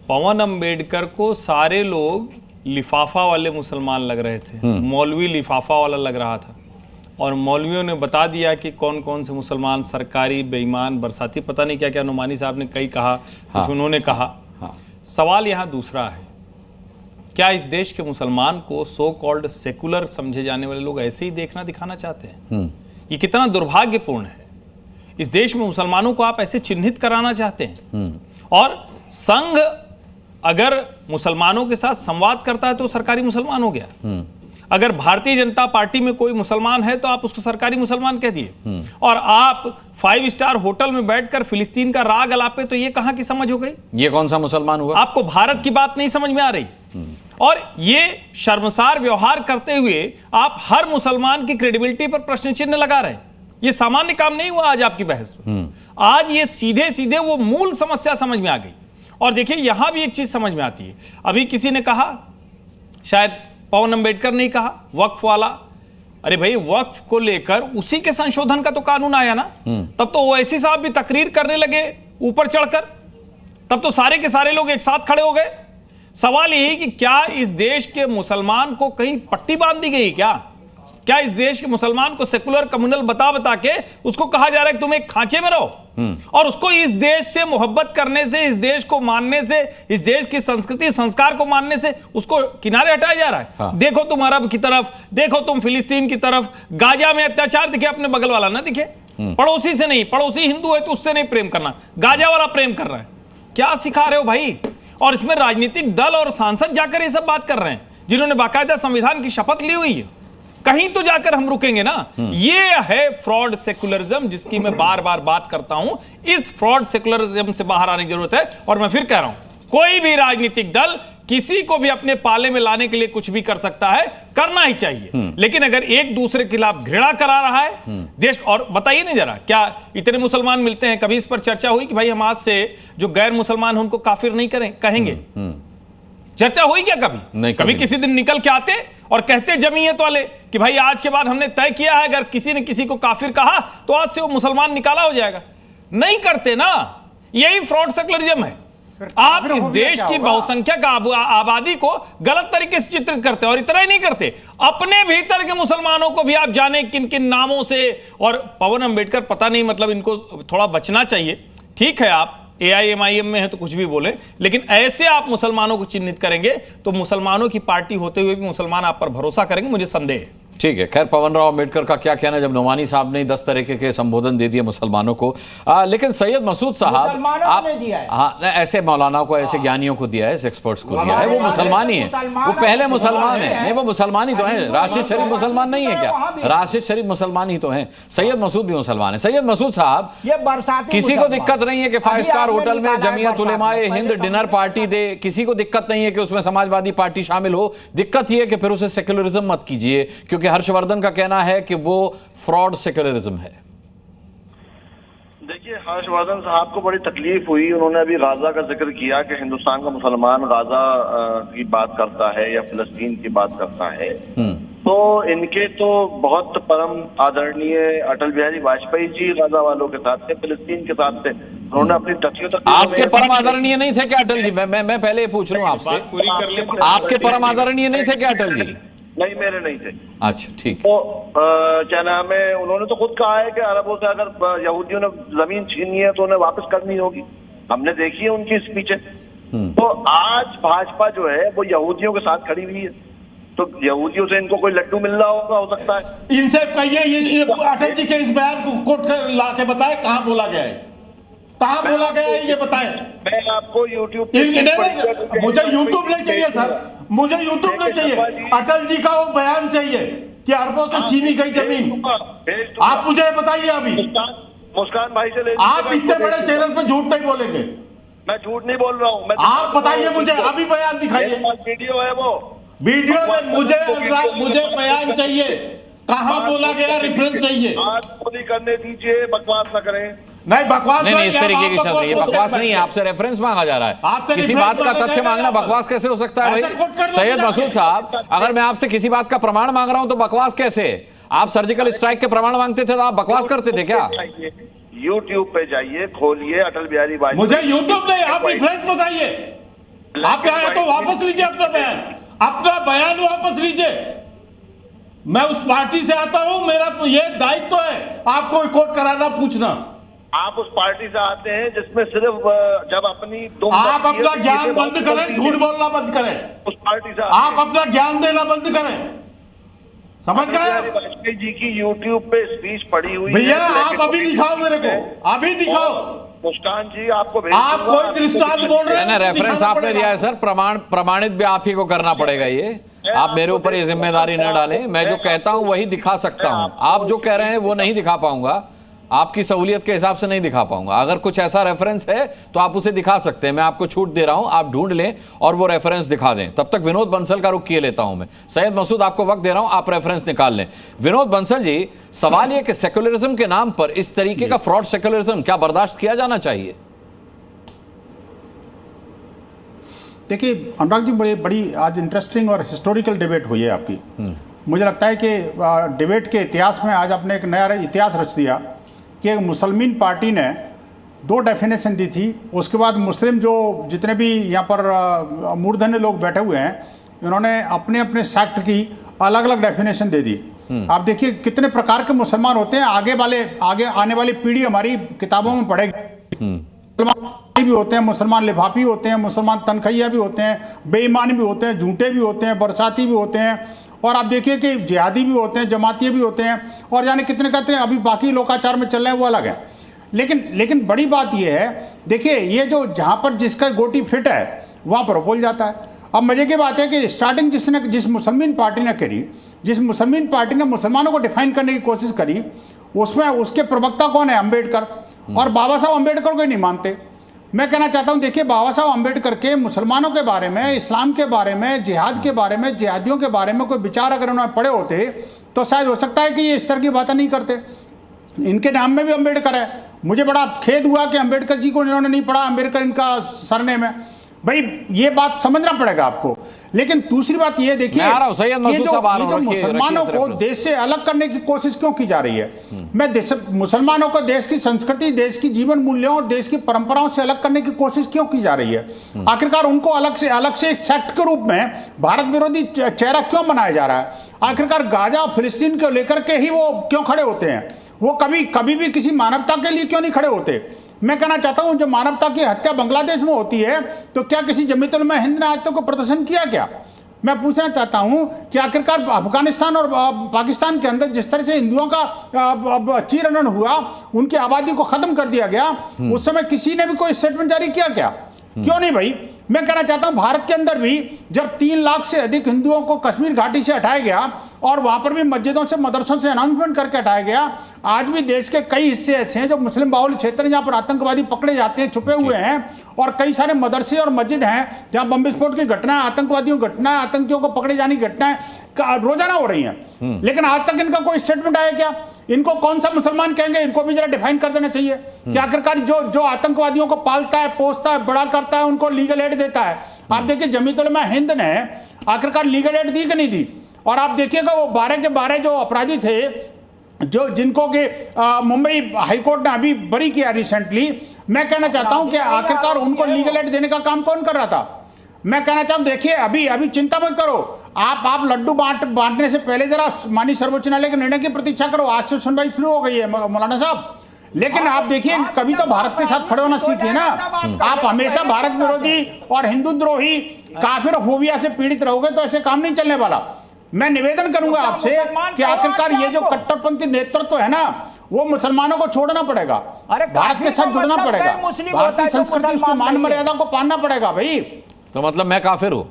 पवन अम्बेडकर को सारे लोग लिफाफा वाले मुसलमान लग रहे थे, मौलवी लिफाफा वाला लग रहा था, और मौलवियों ने बता दिया कि कौन कौन से मुसलमान सरकारी, बेईमान, बरसाती, पता नहीं क्या क्या नोमानी साहब ने कई कहा, कुछ उन्होंने कहा। सवाल यहाँ दूसरा है, क्या इस देश के मुसलमान को सो कॉल्ड सेकुलर समझे जाने वाले लोग ऐसे ही देखना दिखाना चाहते हैं? ये कितना दुर्भाग्यपूर्ण है। इस देश में मुसलमानों को आप ऐसे चिन्हित कराना चाहते हैं। और संघ अगर मुसलमानों के साथ संवाद करता है तो सरकारी मुसलमान हो गया। अगर भारतीय जनता पार्टी में कोई मुसलमान है तो आप उसको सरकारी मुसलमान कह दिए। और आप 5 स्टार होटल में बैठकर फिलिस्तीन का राग अलापे, तो ये कहां की समझ हो गई? ये कौन सा मुसलमान हुआ? आपको भारत की बात नहीं समझ में आ रही। और ये शर्मसार व्यवहार करते हुए आप हर मुसलमान की क्रेडिबिलिटी पर प्रश्न चिन्ह लगा रहे हैं। ये सामान्य काम नहीं हुआ आज आपकी बहस में। आज ये सीधे सीधे वो मूल समस्या समझ में आ गई। और देखिए यहां भी एक चीज समझ में आती है, अभी किसी ने कहा, शायद पवन अम्बेडकर ने कहा, वक्फ वाला। अरे भाई, वक्फ को लेकर उसी के संशोधन का तो कानून आया ना, तब तो ओवैसी साहब भी तकरीर करने लगे ऊपर चढ़कर, तब तो सारे के सारे लोग एक साथ खड़े हो गए। सवाल यही कि क्या इस देश के मुसलमान को कहीं पट्टी बांध दी गई? क्या इस देश के मुसलमान को सेकुलर कम्युनल बता के उसको कहा जा रहा है कि तुम एक खांचे में रहो, और उसको इस देश से मोहब्बत करने से, इस देश को मानने से, इस देश की संस्कृति संस्कार को मानने से उसको किनारे हटाया जा रहा है। हाँ। देखो तुम अरब की तरफ, देखो तुम फिलिस्तीन की तरफ, गाजा में अत्याचार दिखे, अपने बगल वाला ना दिखे, पड़ोसी से नहीं, पड़ोसी हिंदू है तो उससे नहीं प्रेम करना, गाजा वाला प्रेम कर रहा है। क्या सिखा रहे हो भाई? और इसमें राजनीतिक दल और सांसद जाकर ये सब बात कर रहे हैं, जिन्होंने बाकायदा संविधान की शपथ ली हुई है। कहीं तो जाकर हम रुकेंगे ना। ये है फ्रॉड सेकुलरिज्म, जिसकी मैं बार बार बात करता हूं। इस फ्रॉड सेकुलरिज्म से बाहर आने की जरूरत है। और मैं फिर कह रहा हूं, कोई भी राजनीतिक दल किसी को भी अपने पाले में लाने के लिए कुछ भी कर सकता है, करना ही चाहिए। लेकिन अगर एक दूसरे के खिलाफ घृणा करा रहा है देश, और बताइए नहीं जरा, क्या इतने मुसलमान मिलते हैं, कभी इस पर चर्चा हुई कि भाई हम आज से जो गैर मुसलमान हैं उनको काफिर नहीं कहेंगे? चर्चा हुई क्या कभी? नहीं, कभी किसी दिन निकल के आते और कहते जमीयत वाले कि भाई आज के बाद हमने तय किया है अगर किसी ने किसी को काफिर कहा तो आज से वो मुसलमान निकाला हो जाएगा? नहीं करते ना। यही फ्रॉड सेकुलरिज्म है। आप इस देश की बहुसंख्यक आबादी को गलत तरीके से चित्रित करते हैं, और इतना ही नहीं करते, अपने भीतर के मुसलमानों को भी आप जाने किन किन नामों से। और पवन अंबेडकर पता नहीं, मतलब इनको थोड़ा बचना चाहिए। ठीक है, आप AIMIM में है तो कुछ भी बोले, लेकिन ऐसे आप मुसलमानों को चिन्हित करेंगे तो मुसलमानों की पार्टी होते हुए भी मुसलमान आप पर भरोसा करेंगे, मुझे संदेह है। ठीक है, खैर पवन राव अम्बेडकर का क्या कहना है जब नोमानी साहब ने 10 तरीके के संबोधन दे दिए मुसलमानों को। लेकिन सैयद मसूद साहब, आप हाँ, ऐसे मौलाना को, ऐसे ज्ञानियों को दिया है, ऐसे एक्सपर्ट्स को दिया है, वो मुसलमान ही है, वो पहले मुसलमान है। नहीं, वो मुसलमान ही तो है। राशिद शरीफ मुसलमान नहीं है क्या? राशिद शरीफ मुसलमान ही तो है। सैयद मसूद भी मुसलमान है। सैयद मसूद साहब, किसी को दिक्कत नहीं है कि 5 स्टार होटल में जमीयत उलेमाए हिंद डिनर पार्टी दे, किसी को दिक्कत नहीं है कि उसमें समाजवादी पार्टी शामिल हो। दिक्कत यह है कि फिर उसे सेक्युलरिज्म मत कीजिए, क्योंकि हर्षवर्धन का कहना है कि वो फ्रॉड सेक्युलरिज्म है। देखिए, हर्षवर्धन साहब को बड़ी तकलीफ हुई, उन्होंने अभी गाजा का जिक्र किया कि हिंदुस्तान का मुसलमान गाजा की बात करता है या फिलिस्तीन की बात करता है। तो इनके तो बहुत परम आदरणीय अटल बिहारी वाजपेयी जी गाजा वालों के साथ थे, फिलिस्तीन के साथ थे। उन्होंने अपनी तथ्यों तक। आपके परम आदरणीय नहीं थे क्या अटल जी? मैं पहले पूछ लूं आपसे, आपके परम आदरणीय नहीं थे क्या अटल जी? नहीं, मेरे नहीं थे। अच्छा, ठीक। तो क्या नाम है, उन्होंने तो खुद कहा है कि अरबों से अगर यहूदियों ने जमीन छीनी है तो उन्हें वापस करनी होगी। हमने देखी है उनकी स्पीचें। तो आज भाजपा जो है वो यहूदियों के साथ खड़ी हुई है, तो यहूदियों से इनको कोई लड्डू मिल रहा होगा, हो सकता है। इनसे कहिए ये अटल जी के इस बयान को कोट कर ला के बताए, कहाँ बोला गया है, कहाँ बोला गया है, ये बताएं। मैं आपको यूट्यूब, मुझे यूट्यूब नहीं चाहिए सर, मुझे यूट्यूब नहीं चाहिए। अटल जी का वो बयान चाहिए कि अरबों से छीनी गई जमीन। आप मुझे बताइए अभी। मुस्कान भाई से ले, आप इतने बड़े चैनल पे झूठ नहीं बोलेंगे। मैं झूठ नहीं बोल रहा हूँ। आप बताइए मुझे, अभी बयान दिखाइए। वीडियो है वो, वीडियो में मुझे बयान चाहिए, कहाँ बोला गया, रेफरेंस चाहिए। बात पूरी करने दीजिए, बकवास न करें। नहीं, बकवास नहीं, इस तरीके की शर्त नहीं है, बकवास नहीं है। आपसे रेफरेंस मांगा जा रहा है, किसी बात का तथ्य मांगना बकवास कैसे हो सकता है भाई? सैयद मसूद साहब, अगर मैं आपसे किसी बात का प्रमाण मांग रहा हूं तो बकवास कैसे? आप सर्जिकल स्ट्राइक के प्रमाण मांगते थे तो आप बकवास करते थे क्या? यूट्यूब पे जाइए, खोलिए अटल बिहारी वाजपेयी। मुझे यूट्यूब नहीं, आप रेफरेंस बताइए। आप आया तो वापस लीजिए अपना बयान वापस लीजिए। मैं उस पार्टी से आता हूं, मेरा ये दायित्व है आपको कोट कराना, पूछना। आप उस पार्टी से आते हैं जिसमें सिर्फ जब अपनी आप अपना ज्ञान बंद करें, झूठ बोलना बंद करें। उस पार्टी से आप अपना ज्ञान देना बंद करें, समझ गए? वाजपेयी जी की यूट्यूब पे स्पीच पड़ी हुई भैया, आप अभी दिखाओ मेरे को, अभी दिखाओ। मुस्कान जी, आपको आप कोई दृष्टांत बोल रहे हैं? रेफरेंस आपने दिया है सर, प्रमाणित भी आप ही को करना पड़ेगा। ये आप मेरे ऊपर ये जिम्मेदारी न डालें। मैं जो कहता हूं वही दिखा सकता हूं, आप जो कह रहे हैं वो नहीं दिखा पाऊंगा, आपकी सहूलियत के हिसाब से नहीं दिखा पाऊंगा। अगर कुछ ऐसा रेफरेंस है तो आप उसे दिखा सकते हैं, मैं आपको छूट दे रहा हूं, आप ढूंढ लें और वो रेफरेंस दिखा दें। तब तक विनोद बंसल का रुख किए लेता हूं मैं। सैयद मसूद, आपको वक्त दे रहा हूं, आप रेफरेंस निकाल लें। विनोद बंसल जी, सवाल यह कि सेक्युलरिज्म के नाम पर इस तरीके का फ्रॉड सेक्युलरिज्म क्या बर्दाश्त किया जाना चाहिए? देखिए अनुराग जी, बड़ी आज इंटरेस्टिंग और हिस्टोरिकल डिबेट हुई है आपकी। मुझे लगता है कि डिबेट के इतिहास में आज आपने एक नया इतिहास रच दिया कि मुसलमान पार्टी ने 2 डेफिनेशन दी थी, उसके बाद मुस्लिम जो जितने भी यहाँ पर मूर्धन्य लोग बैठे हुए हैं, इन्होंने अपने अपने सेक्ट की अलग अलग डेफिनेशन दे दी। आप देखिए कितने प्रकार के मुसलमान होते हैं, आगे आने वाली पीढ़ी हमारी किताबों में पढ़ेगी। मुसलमान भी होते हैं, मुसलमान लिफाफी होते हैं, मुसलमान तनखैया भी होते हैं, बेईमान भी होते हैं, झूठे भी होते हैं, बरसाती भी होते हैं, और आप देखिए कि जिहादी भी होते हैं, जमाती भी होते हैं, और यानी कितने कहते हैं अभी बाकी लोकाचार में चल रहे हैं वो अलग है। लेकिन बड़ी बात यह है, देखिए ये जो जहाँ पर जिसका गोटी फिट है वहाँ पर बोल जाता है। अब मजे की बात है कि स्टार्टिंग जिस मुसलमान पार्टी ने करी, जिस मुसलमान पार्टी ने मुसलमानों को डिफाइन करने की कोशिश करी, उसमें उसके प्रवक्ता कौन है? अम्बेडकर। और बाबा साहब अम्बेडकर को ही नहीं मानते। मैं कहना चाहता हूं, देखिए बाबा साहब अम्बेडकर के मुसलमानों के बारे में, इस्लाम के बारे में, जिहाद के बारे में, जिहादियों के बारे में कोई विचार अगर उन्होंने पढ़े होते तो शायद हो सकता है कि ये इस तरह की बातें नहीं करते। इनके नाम में भी अम्बेडकर है। मुझे बड़ा खेद हुआ कि अम्बेडकर जी को इन्होंने नहीं पढ़ा, अम्बेडकर इनका सरनेम है। भाई ये बात समझना पड़ेगा आपको। लेकिन दूसरी बात ये देखिए, ये जो मुसलमानों को देश से अलग करने की कोशिश क्यों की जा रही है। मैं मुसलमानों को देश की संस्कृति, देश की जीवन मूल्यों और देश की परंपराओं से अलग करने की कोशिश क्यों की जा रही है। आखिरकार उनको अलग से एक सेक्ट के रूप में भारत विरोधी चेहरा क्यों बनाया जा रहा है। आखिरकार गाजा और फिलिस्तीन को लेकर के ही वो क्यों खड़े होते हैं। वो कभी भी किसी मानवता के लिए क्यों नहीं खड़े होते। मैं कहना चाहता हूं, जो मानवता की हत्या बांग्लादेश में होती है तो क्या किसी जमीयत उलमा हिंद ने आज तक कोई प्रदर्शन किया क्या। मैं पूछना चाहता हूं कि आखिरकार अफगानिस्तान और पाकिस्तान के अंदर जिस तरह से हिंदुओं का चीरहरण हुआ, उनकी आबादी को खत्म कर दिया गया, उस समय किसी ने भी कोई स्टेटमेंट जारी किया क्या। क्यों नहीं भाई। मैं कहना चाहता हूं भारत के अंदर भी जब 3 लाख से अधिक हिंदुओं को कश्मीर घाटी से हटाया गया और वहां पर भी मस्जिदों से, मदरसों से अनाउंसमेंट करके हटाया गया, आज भी देश के कई हिस्से ऐसे हैं जो मुस्लिम बाहुल्य क्षेत्र हैं जहां पर आतंकवादी पकड़े जाते हैं, छुपे हुए हैं, और कई सारे मदरसे और मस्जिद हैं जहां बम विस्फोट की घटनाएं, आतंकवादियों की घटनाएं, आतंकियों को पकड़े जाने की घटनाएं रोजाना हो रही हैं। लेकिन आज तक इनका कोई स्टेटमेंट आया क्या। इनको कौन सा मुसलमान कहेंगे, इनको भी जरा डिफाइन कर देना चाहिए कि आखिरकार जो आतंकवादियों को पालता है, पोसता है, बड़ा करता है, उनको लीगल एड देता है। आप देखिए जमीयत उलमा हिंद ने आखिरकार लीगल एड दी कि नहीं दी। और आप देखिएगा वो 12 के 12 जो अपराधी थे, जो जिनको के मुंबई हाईकोर्ट ने अभी बरी किया रिसेंटली। मैं कहना चाहता हूं कि आखिरकार उनको लीगल एड देने का काम कौन कर रहा था। मैं कहना चाहता हूं, देखिए अभी चिंता मत करो, आप लड्डू बांटने से पहले जरा माननीय सर्वोच्च न्यायालय के निर्णय की प्रतीक्षा करो। आज से सुनवाई शुरू हो गई है मौलाना साहब। लेकिन आप देखिए कभी तो भारत के साथ खड़े होना सीखिए ना। आप हमेशा भारत विरोधी और हिंदू द्रोही काफिर फोबिया से पीड़ित रहोगे तो ऐसे काम नहीं चलने वाला। मैं निवेदन करूंगा आपसे कि आखिरकार ये जो कट्टरपंथी नेतृत्व है ना, वो मुसलमानों को छोड़ना पड़ेगा, भारत के साथ जुड़ना पड़ेगा, भारतीय संस्कृति, उसकी मान मर्यादा को पालना पड़ेगा। भाई तो मतलब मैं काफिर हूँ,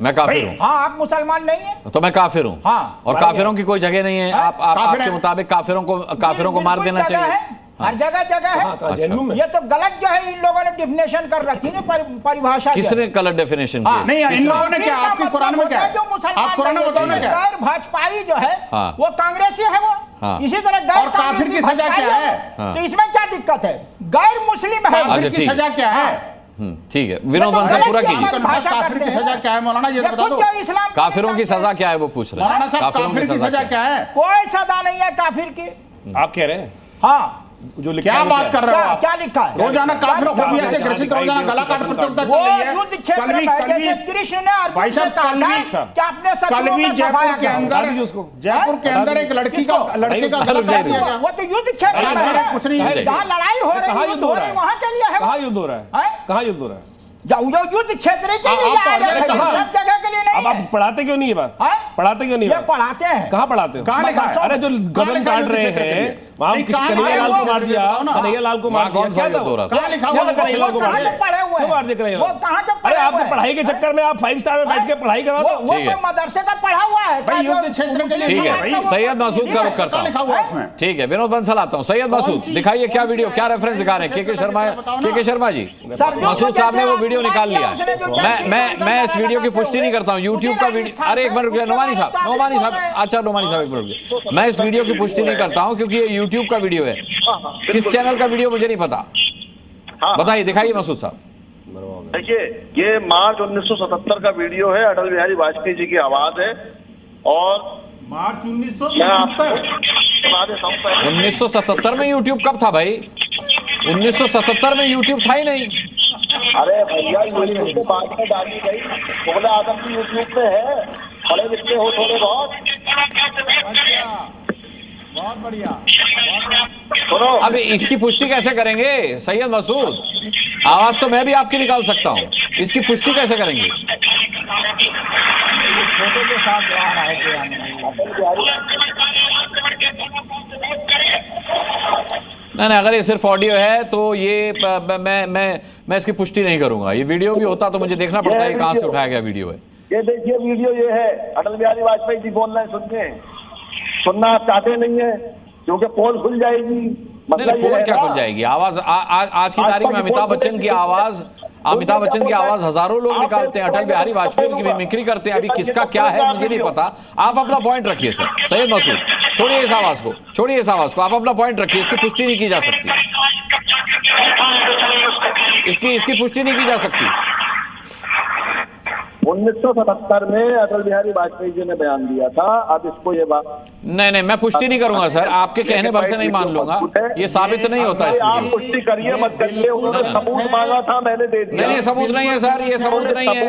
मैं काफिर हूँ। हाँ, आप मुसलमान नहीं है तो मैं काफिर हूँ। हाँ, और काफिरों की कोई जगह नहीं है। आपके मुताबिक काफिरों को मार देना चाहिए। हर जगह है। अच्छा। ये तो गलत जो है इन लोगों ने डिफिनेशन कर रखी है, परिभाषा। किसने गलत डेफिनेशन की? नहीं, इन लोगों ने क्या, आपके कुरान में क्या है? आप कुरान में बताओ ना क्या। गैर भाजपाई जो है वो कांग्रेसी है वो। इसी तरह गैर काफिर की सजा क्या है? तो इसमें क्या दिक्कत है। गैर मुस्लिम है, काफिर की सजा क्या है? ठीक है, विनोद बंसल पूरा कीजिए। काफिर की सजा क्या है मौलाना, ये बता दो। काफिरों की सजा क्या है वो पूछ रहे हैं। मौलाना साहब काफिर की सजा क्या है? कोई सजा नहीं है काफिर की। आप कह रहे हैं? हाँ, जो लिखा क्या बात कर रहे हो आप? क्या लिखा है? रोजाना काफिरोफोबिया से ग्रसित, रोजाना गला काट प्रतियोगिता चल रही है। भाई साहब कल भी जयपुर के अंदर एक लड़के का गला काट दिया गया। वो तो युद्ध क्षेत्र है, कुछ नहीं है, जहाँ लड़ाई हो रही है, युद्ध हो रही है, वहाँ के लिए है। कहाँ युद्ध हो रहा है? कहाँ युद्ध हो रहा है? जो युद्ध क्षेत्र के लिए सब जगह के लिए नहीं। अब आप पढ़ाते क्यों नहीं है बात? पढ़ाते क्यों नहीं? पढ़ाते हैं। कहाँ पढ़ाते हो? कहाँ लिखा है? अरे जो गदन काट रहे हैं वहाँ कन्हैयालाल को मार दिया, कन्हैयालाल को मार दिया। क्या था? कहाँ लिखा हुआ? कन्हैयालाल को मार दिया, क्यों मार दिया कन्हैयालाल? अरे आपके पढ़ाई के चक्कर में आप 5 स्टार में बैठ के पढ़ाई करा दो। वो मदरसे का पढ़ा हुआ है भाई, युद्ध क्षेत्र के लिए। ठीक है, सैयद मसूद का रुख करता हूँ। ठीक है, विनोद बंसल आता हूँ। सैयद मसूद दिखाइए क्या वीडियो, क्या रेफरेंस दिखा रहे हैं। के शर्मा जी, मसूद साहब ने वो वीडियो निकाल लिया। मैं इस वीडियो की पुष्टि नहीं करता हूँ। यूट्यूब का वीडियो, अरे एक मिनट रुकिए नोमानी साहब, अच्छा नोमानी साहब एक मिनट रुकिए। मैं इस वीडियो की पुष्टि नहीं करता हूँ क्योंकि ये यूट्यूब का वीडियो है। किस चैनल का वीडियो मुझे नहीं पता, बताइए, दिखाइए मसूद साहब। देखिए, ये मार्च 1977 का वीडियो है, अटल बिहारी वाजपेयी जी की आवाज है। और मार्च 1977 में यूट्यूब कब था भाई? 1977 में यूट्यूब था ही नहीं। अरे भैया, यूट्यूब तो बाद में डाली गई। मुगल आजम की यूट्यूब पे है, पढ़े लिखे हो थोड़े बहुत। बहुत बढ़िया। अब इसकी पुष्टि कैसे करेंगे सैयद मसूद? आवाज तो मैं भी आपकी निकाल सकता हूँ, इसकी पुष्टि कैसे करेंगे? फोटो के साथ आ रहा है। नहीं, अगर ये सिर्फ ऑडियो है तो ये मैं इसकी पुष्टि नहीं करूंगा। ये वीडियो भी होता तो मुझे देखना पड़ता है कहां से उठाया गया वीडियो है। ये देखिए वीडियो, ये है अटल बिहारी वाजपेयी जी बोल रहे हैं, सुनना आप चाहते नहीं है क्योंकि पोल खुल जाएगी। पोल क्या खुल जाएगी? आवाज आज की तारीख में अमिताभ बच्चन की आवाज हजारों लोग निकालते हैं, अटल बिहारी वाजपेयी की मिमिक्री करते हैं। अभी किसका क्या है मुझे नहीं पता। आप अपना पॉइंट रखिए सर। सैयद मसूद, छोड़िए इस आवाज को, आप अपना पॉइंट रखिए। इसकी पुष्टि नहीं की जा सकती, इसकी पुष्टि नहीं की जा सकती। 1977 में अटल बिहारी वाजपेयी जी ने बयान दिया था। अब इसको ये बात नहीं, मैं पुष्टि नहीं करूंगा सर, आपके कहने भर से नहीं मान लूंगा, ये साबित नहीं होता। आप पुष्टि करिए मत करिए, उन्होंने सबूत मांगा था, मैंने दे दिया। नहीं, सबूत नहीं है सर, ये सबूत नहीं है।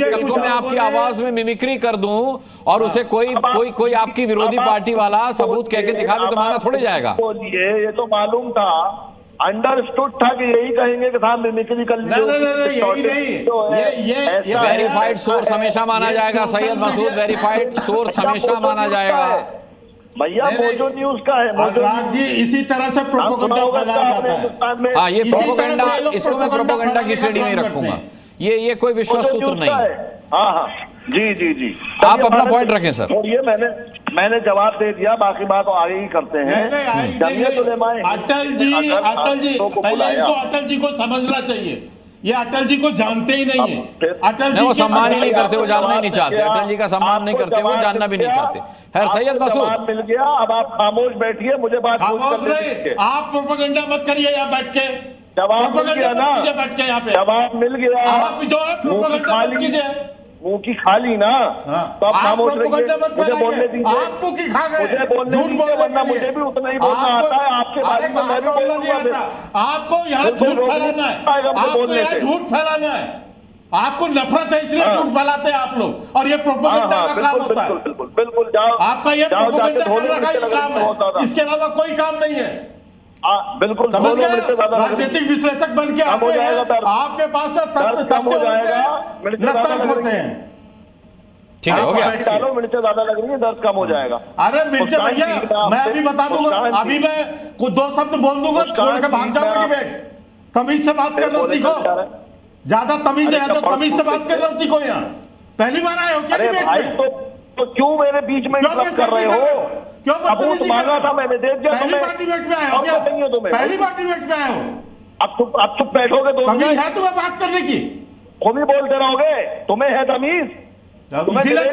कल को मैं आपकी आवाज में मिमिक्री कर दूं और उसे कोई आपकी विरोधी पार्टी वाला सबूत कह के दिखा दे तो माना थोड़े जाएगा। बोलिए, ये तो मालूम था, अंडरस्टूड था कि यही कहेंगे कि साहब मिमिक्री कर लीजिए। ये वेरीफाइड सोर्स हमेशा माना जाएगा सैयद मसूद, वेरीफाइड सोर्स हमेशा माना जाएगा। भैया मोजो न्यूज का है अनुराग जी, इसी तरह से प्रोपेगेंडा फैलाया जाता है। हाँ, ये प्रोपेगेंडा, इसको मैं प्रोपेगेंडा की श्रेणी में रखूंगा। ये कोई विश्वास सूत्र नहीं है। हाँ, जी, आप अपना पॉइंट रखें सर। और ये मैंने जवाब दे दिया, बाकी बात तो आगे ही करते हैं। अटल जी पहले इनको अटल जी को समझना चाहिए, ये अटल जी को जानते ही नहीं है। अटल जी वो सम्मान ही नहीं करते, वो जानना ही नहीं चाहते। अटल जी का सम्मान नहीं करते, वो जानना भी नहीं चाहते। खैर सैयद मसूद मिल गया, अब आप खामोश बैठिए, मुझे बात खामोश रहिए। आप प्रोपेगेंडा मत करिए यहाँ बैठ के, जवाब मिल गया ना, बैठ के यहाँ पे जवाब मिल गया। आप जो है प्रोपेगेंडा मत कीजिए, मुंह की खाली ना, तो आप खामोश रहिए, मुझे बोलने दीजिए। आप मुंह की खा गए, मुझे बोलने दीजिए, वरना मुझे भी उतना ही बोलना आता है। आपके बारे में मैं भी बोलूंगा। आपको यहाँ झूठ फैलाना है, आपको यहाँ झूठ फैलाना है, आपको नफरत है इसलिए झूठ फैलाते हैं आप लोग, और ये प्रोपेगेंडा का काम होता है। बिल्कुल जाओ, आपका ये प्रोपेगेंडा करने का ही काम है, इसके अलावा कोई काम नहीं है। बिल्कुल समझ गए, राजनीतिक विश्लेषक बन के आते हैं, आपके पास तथ्य होते हैं, नतर्क होते हैं। ठीक है, हो गया। डालो, मिर्चें ज्यादा लग रही है, दर्द कम हो जाएगा। अरे मिर्चें भैया मैं अभी बता दूंगा, अभी मैं कुछ 2 शब्द बोल दूंगा, छोड़ के भाग जाऊंगा डिबेट। तमीज से बात करना सीखो, ज्यादा तमीज है तो तमीज से बात करना सीखो। यहाँ पहली बार आए हो क्या डिबेट में? तो क्यों मेरे बीच में इंटरप्ट कर रहे हो? क्यों बदतमीजी कर रहे हो? था, मैंने दे दिया। पहली बार डिबेट में आए हो क्या? पहली बार डिबेट में आए हो? अब चुप बैठोगे तो तमीज है तुम्हें बात करने की? तुम ही बोलते रहोगे, तुम्हें है तमीज? इसीलिए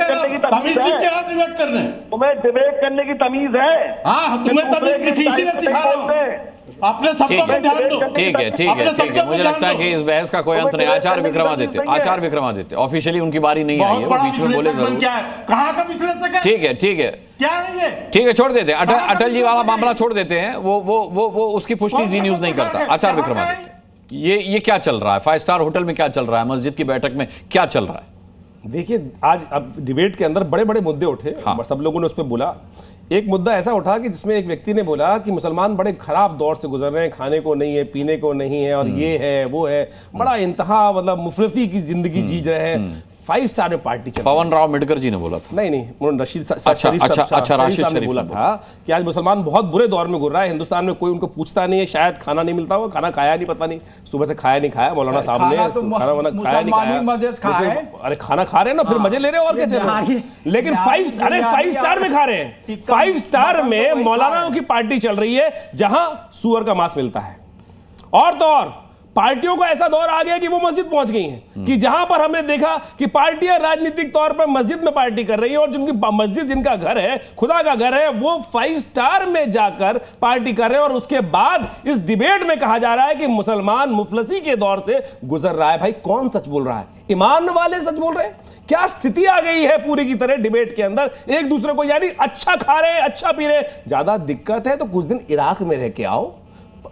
तमीज सीख के आप डिबेट करने, तुम्हें डिबेट करने की तमीज है? हाँ, तुम्हें तमीज दिखी, इसीलिए सिखा रहा हूं। अपने शब्दों पे ध्यान दो। ठीक है। मुझे लगता है कि इस बहस का कोई अंत नहीं। आचार्य विक्रमादित्य ऑफिशियली उनकी बारी नहीं आई है, वो बीच में बोले जरूर। कहाँ का विश्लेषक है? ठीक है क्या है ये? ठीक है, छोड़ देते हैं। अटल जी वाला मामला छोड़ देते हैं, वो उसकी पुष्टि जी न्यूज नहीं करता। आचार्य विक्रमादित्य, ये क्या चल रहा है? 5 स्टार होटल में क्या चल रहा है? मस्जिद की बैठक में क्या चल रहा है? देखिए, आज अब डिबेट के अंदर बड़े बड़े मुद्दे उठे। हाँ। सब लोगों ने उस पर बोला। एक मुद्दा ऐसा उठा कि जिसमें एक व्यक्ति ने बोला कि मुसलमान बड़े खराब दौर से गुजर रहे हैं, खाने को नहीं है, पीने को नहीं है, और ये है वो है, बड़ा इंतहा मतलब मुफलसी की जिंदगी जी रहे हैं। 5 स्टार में पार्टी चल। पवन राव मिडकर जी ने बोला था। नहीं, उन्होंने रशीद राशिद शरीफ ने बोला था कि आज मुसलमान बहुत बुरे दौर में गुजर रहा है, हिंदुस्तान में कोई उनको पूछता नहीं है, शायद खाना नहीं मिलता होगा, खाना खाया नहीं, पता नहीं सुबह से खाया नहीं खाया, मौलाना साहब ने खाना वाना खाया नहीं खाया। अरे खाना खा रहे हैं ना, फिर मजे ले रहे हो और क्या चल रहा है। लेकिन 5 स्टार में खा रहे हैं। 5 स्टार में मौलानाओं की पार्टी चल रही है जहां सुअर का मांस मिलता है। और तो और पार्टियों को ऐसा दौर आ गया कि वो मस्जिद पहुंच गई हैं, कि जहां पर हमने देखा कि पार्टियां राजनीतिक तौर पर मस्जिद में पार्टी कर रही हैं, और जिनकी मस्जिद जिनका घर है, खुदा का घर है, वो 5 स्टार में जाकर पार्टी कर रहे हैं। और उसके बाद इस डिबेट में कहा जा रहा है कि मुसलमान मुफलसी के दौर से गुजर रहा है। भाई कौन सच बोल रहा है? ईमान वाले सच बोल रहे हैं? क्या स्थिति आ गई है पूरी की तरह डिबेट के अंदर, एक दूसरे को यानी अच्छा खा रहे हैं, अच्छा पी रहे हैं। ज्यादा दिक्कत है तो कुछ दिन इराक में रह के आओ,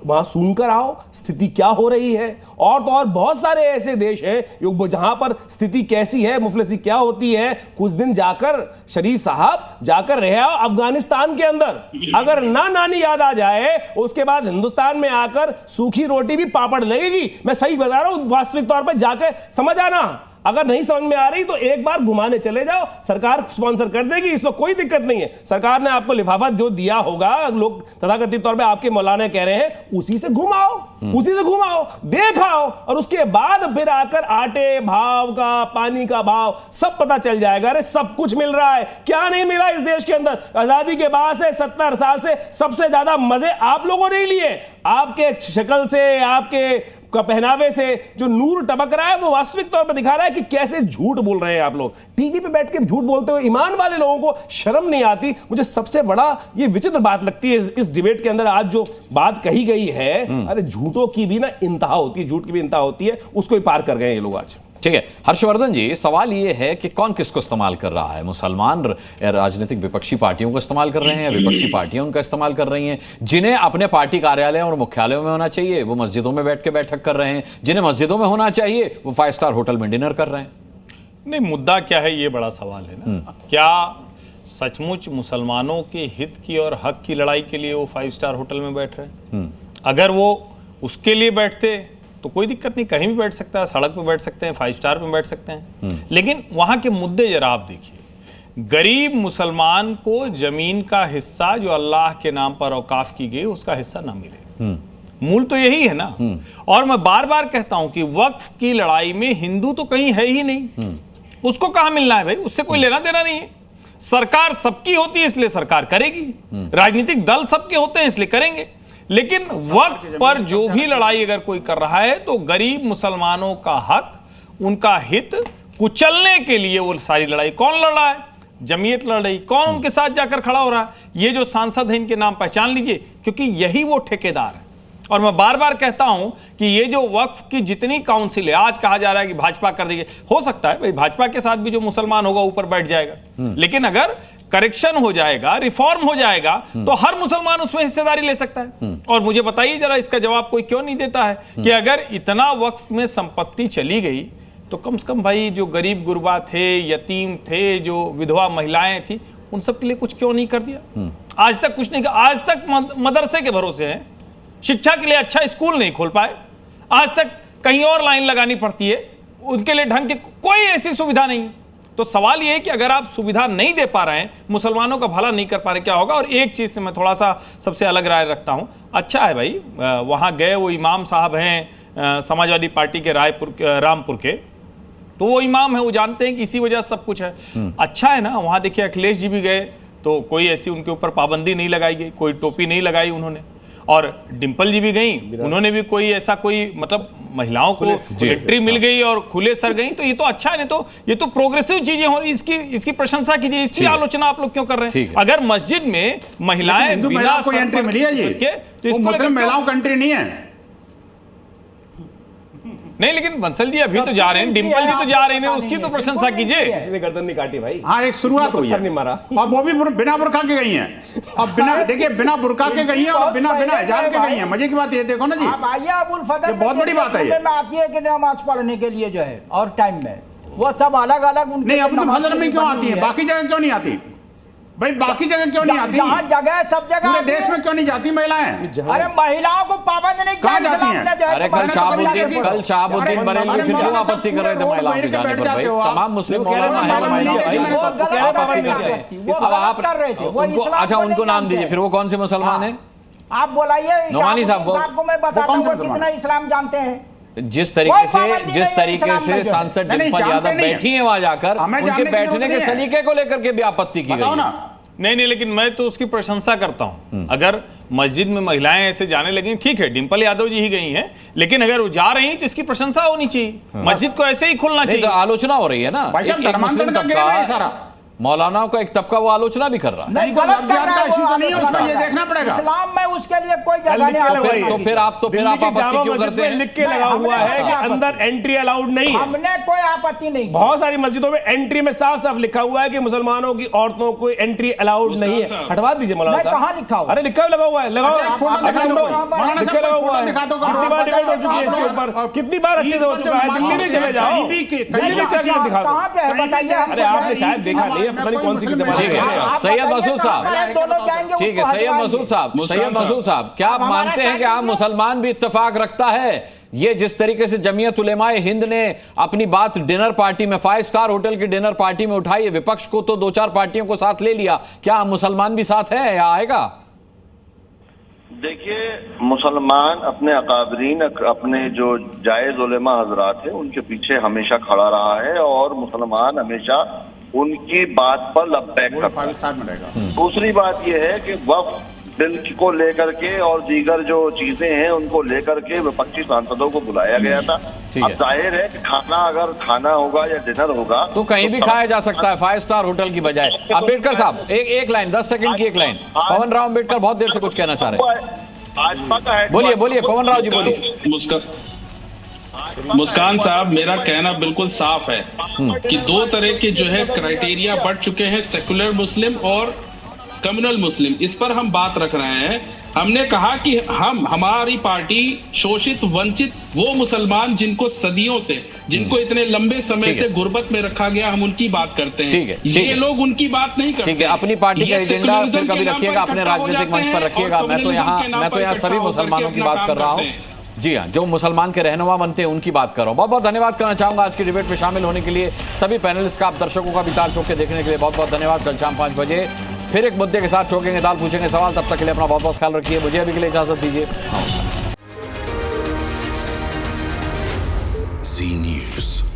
वहां सुनकर आओ स्थिति क्या हो रही है। और तो और बहुत सारे ऐसे देश हैं जहां पर स्थिति कैसी है, मुफलिसी क्या होती है। कुछ दिन जाकर शरीफ साहब जाकर रहे आओ अफगानिस्तान के अंदर, अगर ना नानी याद आ जाए उसके बाद हिंदुस्तान में आकर सूखी रोटी भी पापड़ लगेगी। मैं सही बता रहा हूं, वास्तविक तौर पर जाकर समझ आना। अगर नहीं समझ में आ रही तो एक बार घुमाने चले जाओ, सरकार स्पॉन्सर कर देगी, इसमें कोई दिक्कत नहीं है। सरकार ने आपको लिफाफा जो दिया होगा, लोग तथाकथित तौर पे आपके मौलाना कह रहे हैं, उसी से घुमाओ, उसी से घुमाओ, देखाओ, और उसके बाद फिर आकर आटे भाव का, पानी का भाव सब पता चल जाएगा। अरे सब कुछ मिल रहा है, क्या नहीं मिला इस देश के अंदर? आजादी के बाद से 70 साल से सबसे ज्यादा मजे आप लोगों ने लिए। आपके शक्ल से, आपके का पहनावे से जो नूर टपक रहा है, वो वास्तविक तौर पर दिखा रहा है कि कैसे झूठ बोल रहे हैं आप लोग। टीवी पे बैठ के झूठ बोलते हुए ईमान वाले लोगों को शर्म नहीं आती। मुझे सबसे बड़ा ये विचित्र बात लगती है इस डिबेट के अंदर आज जो बात कही गई है, अरे झूठों की भी ना इंतहा होती है, झूठ की भी इंतहा होती है, उसको ही पार कर गए ये लोग आज। ठीक है हर्षवर्धन जी, सवाल ये है कि कौन किसको इस्तेमाल कर रहा है? मुसलमान राजनीतिक विपक्षी पार्टियों को इस्तेमाल कर रहे हैं, विपक्षी पार्टियां उनका इस्तेमाल कर रही हैं? जिन्हें अपने पार्टी कार्यालयों और मुख्यालयों में होना चाहिए वो मस्जिदों में बैठ के बैठक कर रहे हैं, जिन्हें मस्जिदों में होना चाहिए वो 5 स्टार होटल में डिनर कर रहे हैं। नहीं, मुद्दा क्या है, ये बड़ा सवाल है ना। क्या सचमुच मुसलमानों के हित की और हक की लड़ाई के लिए वो 5 स्टार होटल में बैठ रहे हैं? अगर वो उसके लिए बैठते तो कोई दिक्कत नहीं, कहीं भी बैठ सकता है, सड़क पे बैठ सकते हैं, 5 स्टार पे बैठ सकते हैं। लेकिन वहां के मुद्दे जरा आप देखिए। गरीब मुसलमान को जमीन का हिस्सा जो अल्लाह के नाम पर औकाफ की गई उसका हिस्सा ना मिले, मूल तो यही है ना। और मैं बार बार कहता हूं कि वक्फ की लड़ाई में हिंदू तो कहीं है ही नहीं, उसको कहां मिलना है भाई? उससे कोई लेना देना नहीं है। सरकार सबकी होती है इसलिए सरकार करेगी, राजनीतिक दल सबके होते हैं इसलिए करेंगे। लेकिन वक्फ पर जो भी लड़ाई अगर कोई कर रहा है तो गरीब मुसलमानों का हक, उनका हित कुचलने के लिए वो सारी लड़ाई कौन लड़ रहा है? जमीयत लड़ रही। कौन उनके साथ जाकर खड़ा हो रहा है? ये जो सांसद है इनके नाम पहचान लीजिए, क्योंकि यही वो ठेकेदार है। और मैं बार बार कहता हूं कि ये जो वक्फ की जितनी काउंसिल है, आज कहा जा रहा है कि भाजपा कर देगी, हो सकता है भाई भाजपा के साथ भी जो मुसलमान होगा ऊपर बैठ जाएगा, लेकिन अगर करेक्शन हो जाएगा, रिफॉर्म हो जाएगा तो हर मुसलमान उसमें हिस्सेदारी ले सकता है। और मुझे बताइए जरा, इसका जवाब कोई क्यों नहीं देता है कि अगर इतना वक्फ में संपत्ति चली गई तो कम से कम भाई जो गरीब गुरबा थे, यतीम थे, जो विधवा महिलाएं थी, उन सब के लिए कुछ क्यों नहीं कर दिया? आज तक कुछ नहीं, आज तक मदरसे के भरोसे हैं, शिक्षा के लिए अच्छा स्कूल नहीं खोल पाए, आज तक कहीं और लाइन लगानी पड़ती है, उनके लिए ढंग की कोई ऐसी सुविधा नहीं। तो सवाल यह है कि अगर आप सुविधा नहीं दे पा रहे हैं, मुसलमानों का भला नहीं कर पा रहे, क्या होगा? और एक चीज से मैं थोड़ा सा सबसे अलग राय रखता हूं। अच्छा है भाई, वहां गए वो इमाम साहब हैं समाजवादी पार्टी के रामपुर के, तो वो इमाम है, वो जानते हैं कि इसी वजह से सब कुछ है। अच्छा है ना, वहां देखिए अखिलेश जी भी गए तो कोई ऐसी उनके ऊपर पाबंदी नहीं लगाई गई, कोई टोपी नहीं लगाई उन्होंने। और डिंपल जी भी गई, उन्होंने भी कोई ऐसा कोई मतलब महिलाओं को एंट्री मिल गई और खुले सर गई, तो ये तो अच्छा है। नहीं तो ये तो प्रोग्रेसिव चीजें हो रही, इसकी प्रशंसा कीजिए, इसकी आलोचना आप लोग क्यों कर रहे हैं? अगर मस्जिद में महिलाएं बिना कोई एंट्री मिली है ये, तो मुस्लिम महिलाओं की एंट्री नहीं है। नहीं, लेकिन बंसल जी अभी तो जा रहे हैं, डिंपल जी तो जा रही हैं, उसकी तो प्रशंसा कीजिए। इसने गर्दन नहीं काटी भाई। हाँ, एक शुरुआत हुई है, नहीं मारा, और वो भी बिना बुरका के गई हैं। अब बिना देखिए, बिना बुरका के गई हैं और बिना हिजाब के गई हैं। मजे की बात ये देखो ना जी, बहुत बड़ी बात है। आती है कि नमाज पढ़ने के लिए जो है और टाइम में वो सब अलग अलग नहीं, अब तो फजर में क्यों आती है, बाकी जगह क्यों नहीं आती भाई? बाकी जगह क्यों नहीं आती? जगह सब जगह पूरे देश में क्यों नहीं जाती महिलाएं? अरे महिलाओं को पाबंद नहीं कहाँ जाती हैं? अरे कल शहाबुद्दीन बरेलवी फिर क्यों आपत्ति कर रहे थे महिलाओं के जाने पर भाई? तमाम मुस्लिम अच्छा उनको नाम दीजिए, फिर वो कौन से मुसलमान है? आप बोलाइए नोमानी साहब, आपको मैं बताता हूँ कितना इस्लाम जानते हैं। जिस तरीके से सांसद डिंपल यादव बैठी हैं वहां जाकर, उनके बैठने के सलीके को लेकर के भी आपत्ति की गई। नहीं, लेकिन मैं तो उसकी प्रशंसा करता हूं। अगर मस्जिद में महिलाएं ऐसे जाने लगी, ठीक है, डिंपल यादव जी ही गई हैं, लेकिन अगर वो जा रही हैं तो इसकी प्रशंसा होनी चाहिए। मस्जिद को ऐसे ही खुलना चाहिए। आलोचना हो रही है ना, मौलानाओं का एक तबका वो आलोचना भी कर रहा है। नहीं, गलत कर रहा है, उसमें ये देखना पड़ेगा। इस्लाम में उसके लिए कोई जगह नहीं। तो फिर आप आपत्ति क्यों करते हैं? लिख के लगा हुआ है कि अंदर एंट्री अलाउड नहीं है। हमने कोई आपत्ति नहीं। बहुत सारी मस्जिदों में एंट्री में साफ साफ लिखा हुआ है कि मुसलमानों की औरतों को एंट्री अलाउड नहीं है। हटवा दीजिए मौलाना साहब। कहाँ लिखा हुआ? अरे लिखा लगा हुआ है, लगाओ, लिखा लगा हुआ है। कितनी बार डिबेट हो चुकी है इसके ऊपर, कितनी बार अच्छे से हो चुका है। दिल्ली में चले जाओ, दिल्ली में चले दिखा दो। अरे आपने शायद देखा नहीं है, पता नहीं कौन सी। सैयद मसूद साहब, ठीक है, सैयद मसूद साहब, क्या आप मानते हैं कि आप मुसलमान भी इत्तेफाक रखता है ये जिस तरीके से जमीयत उलेमाए हिंद ने अपनी बात डिनर पार्टी में 5 स्टार होटल की डिनर पार्टी में उठाई, विपक्ष को तो 2-4 पार्टियों को साथ ले लिया, क्या मुसलमान भी साथ है या आएगा? देखिए, मुसलमान अपने अकाबरीन, अपने जो जायज उलेमा हजरात है उनके पीछे हमेशा खड़ा रहा है और मुसलमान हमेशा उनकी बात पर लब्बैक करता है। दूसरी बात यह है कि वक्फ बिल को लेकर के और दीगर जो चीजें हैं उनको लेकर के विपक्षी सांसदों को बुलाया गया था। अब जाहिर है कि खाना अगर खाना होगा या डिनर होगा तो कहीं भी खाया जा सकता है 5 स्टार होटल की बजाय। अम्बेडकर साहब एक लाइन, 10 सेकंड की एक लाइन। पवन राव अम्बेडकर बहुत देर से कुछ कहना चाह रहे हैं, भाजपा का है। बोलिए पवन राव जी बोलिए। मुस्कान साहब, मेरा कहना बिल्कुल साफ है कि 2 तरह के जो है क्राइटेरिया बढ़ चुके हैं, सेकुलर मुस्लिम और कम्युनल मुस्लिम। इस पर हम बात रख रहे हैं। हमने कहा कि हमारी पार्टी शोषित वंचित वो मुसलमान जिनको सदियों से, जिनको इतने लंबे समय से गुर्बत में रखा गया, हम उनकी बात करते हैं। ये लोग उनकी बात नहीं करते। ठीक है, अपनी पार्टी का एजेंडा फिर कभी रखिएगा, अपने राजनीतिक मंच पर रखिएगा। मैं तो यहाँ सभी मुसलमानों की बात कर रहा हूँ। जी हाँ, जो मुसलमान के रहनुमा बनते हैं उनकी बात कर रहा हूँ। बहुत बहुत धन्यवाद करना चाहूंगा आज की डिबेट में शामिल होने के लिए सभी पैनलिस्ट का, आप दर्शकों का भी ताल ठोक के देखने के लिए बहुत बहुत धन्यवाद। कल शाम 5 बजे फिर एक मुद्दे के साथ ठोकेंगे ताल, पूछेंगे सवाल। तब तक के लिए अपना बहुत बहुत ख्याल रखिए। मुझे अभी के लिए इजाजत दीजिए। नमस्कार। जी न्यूज़।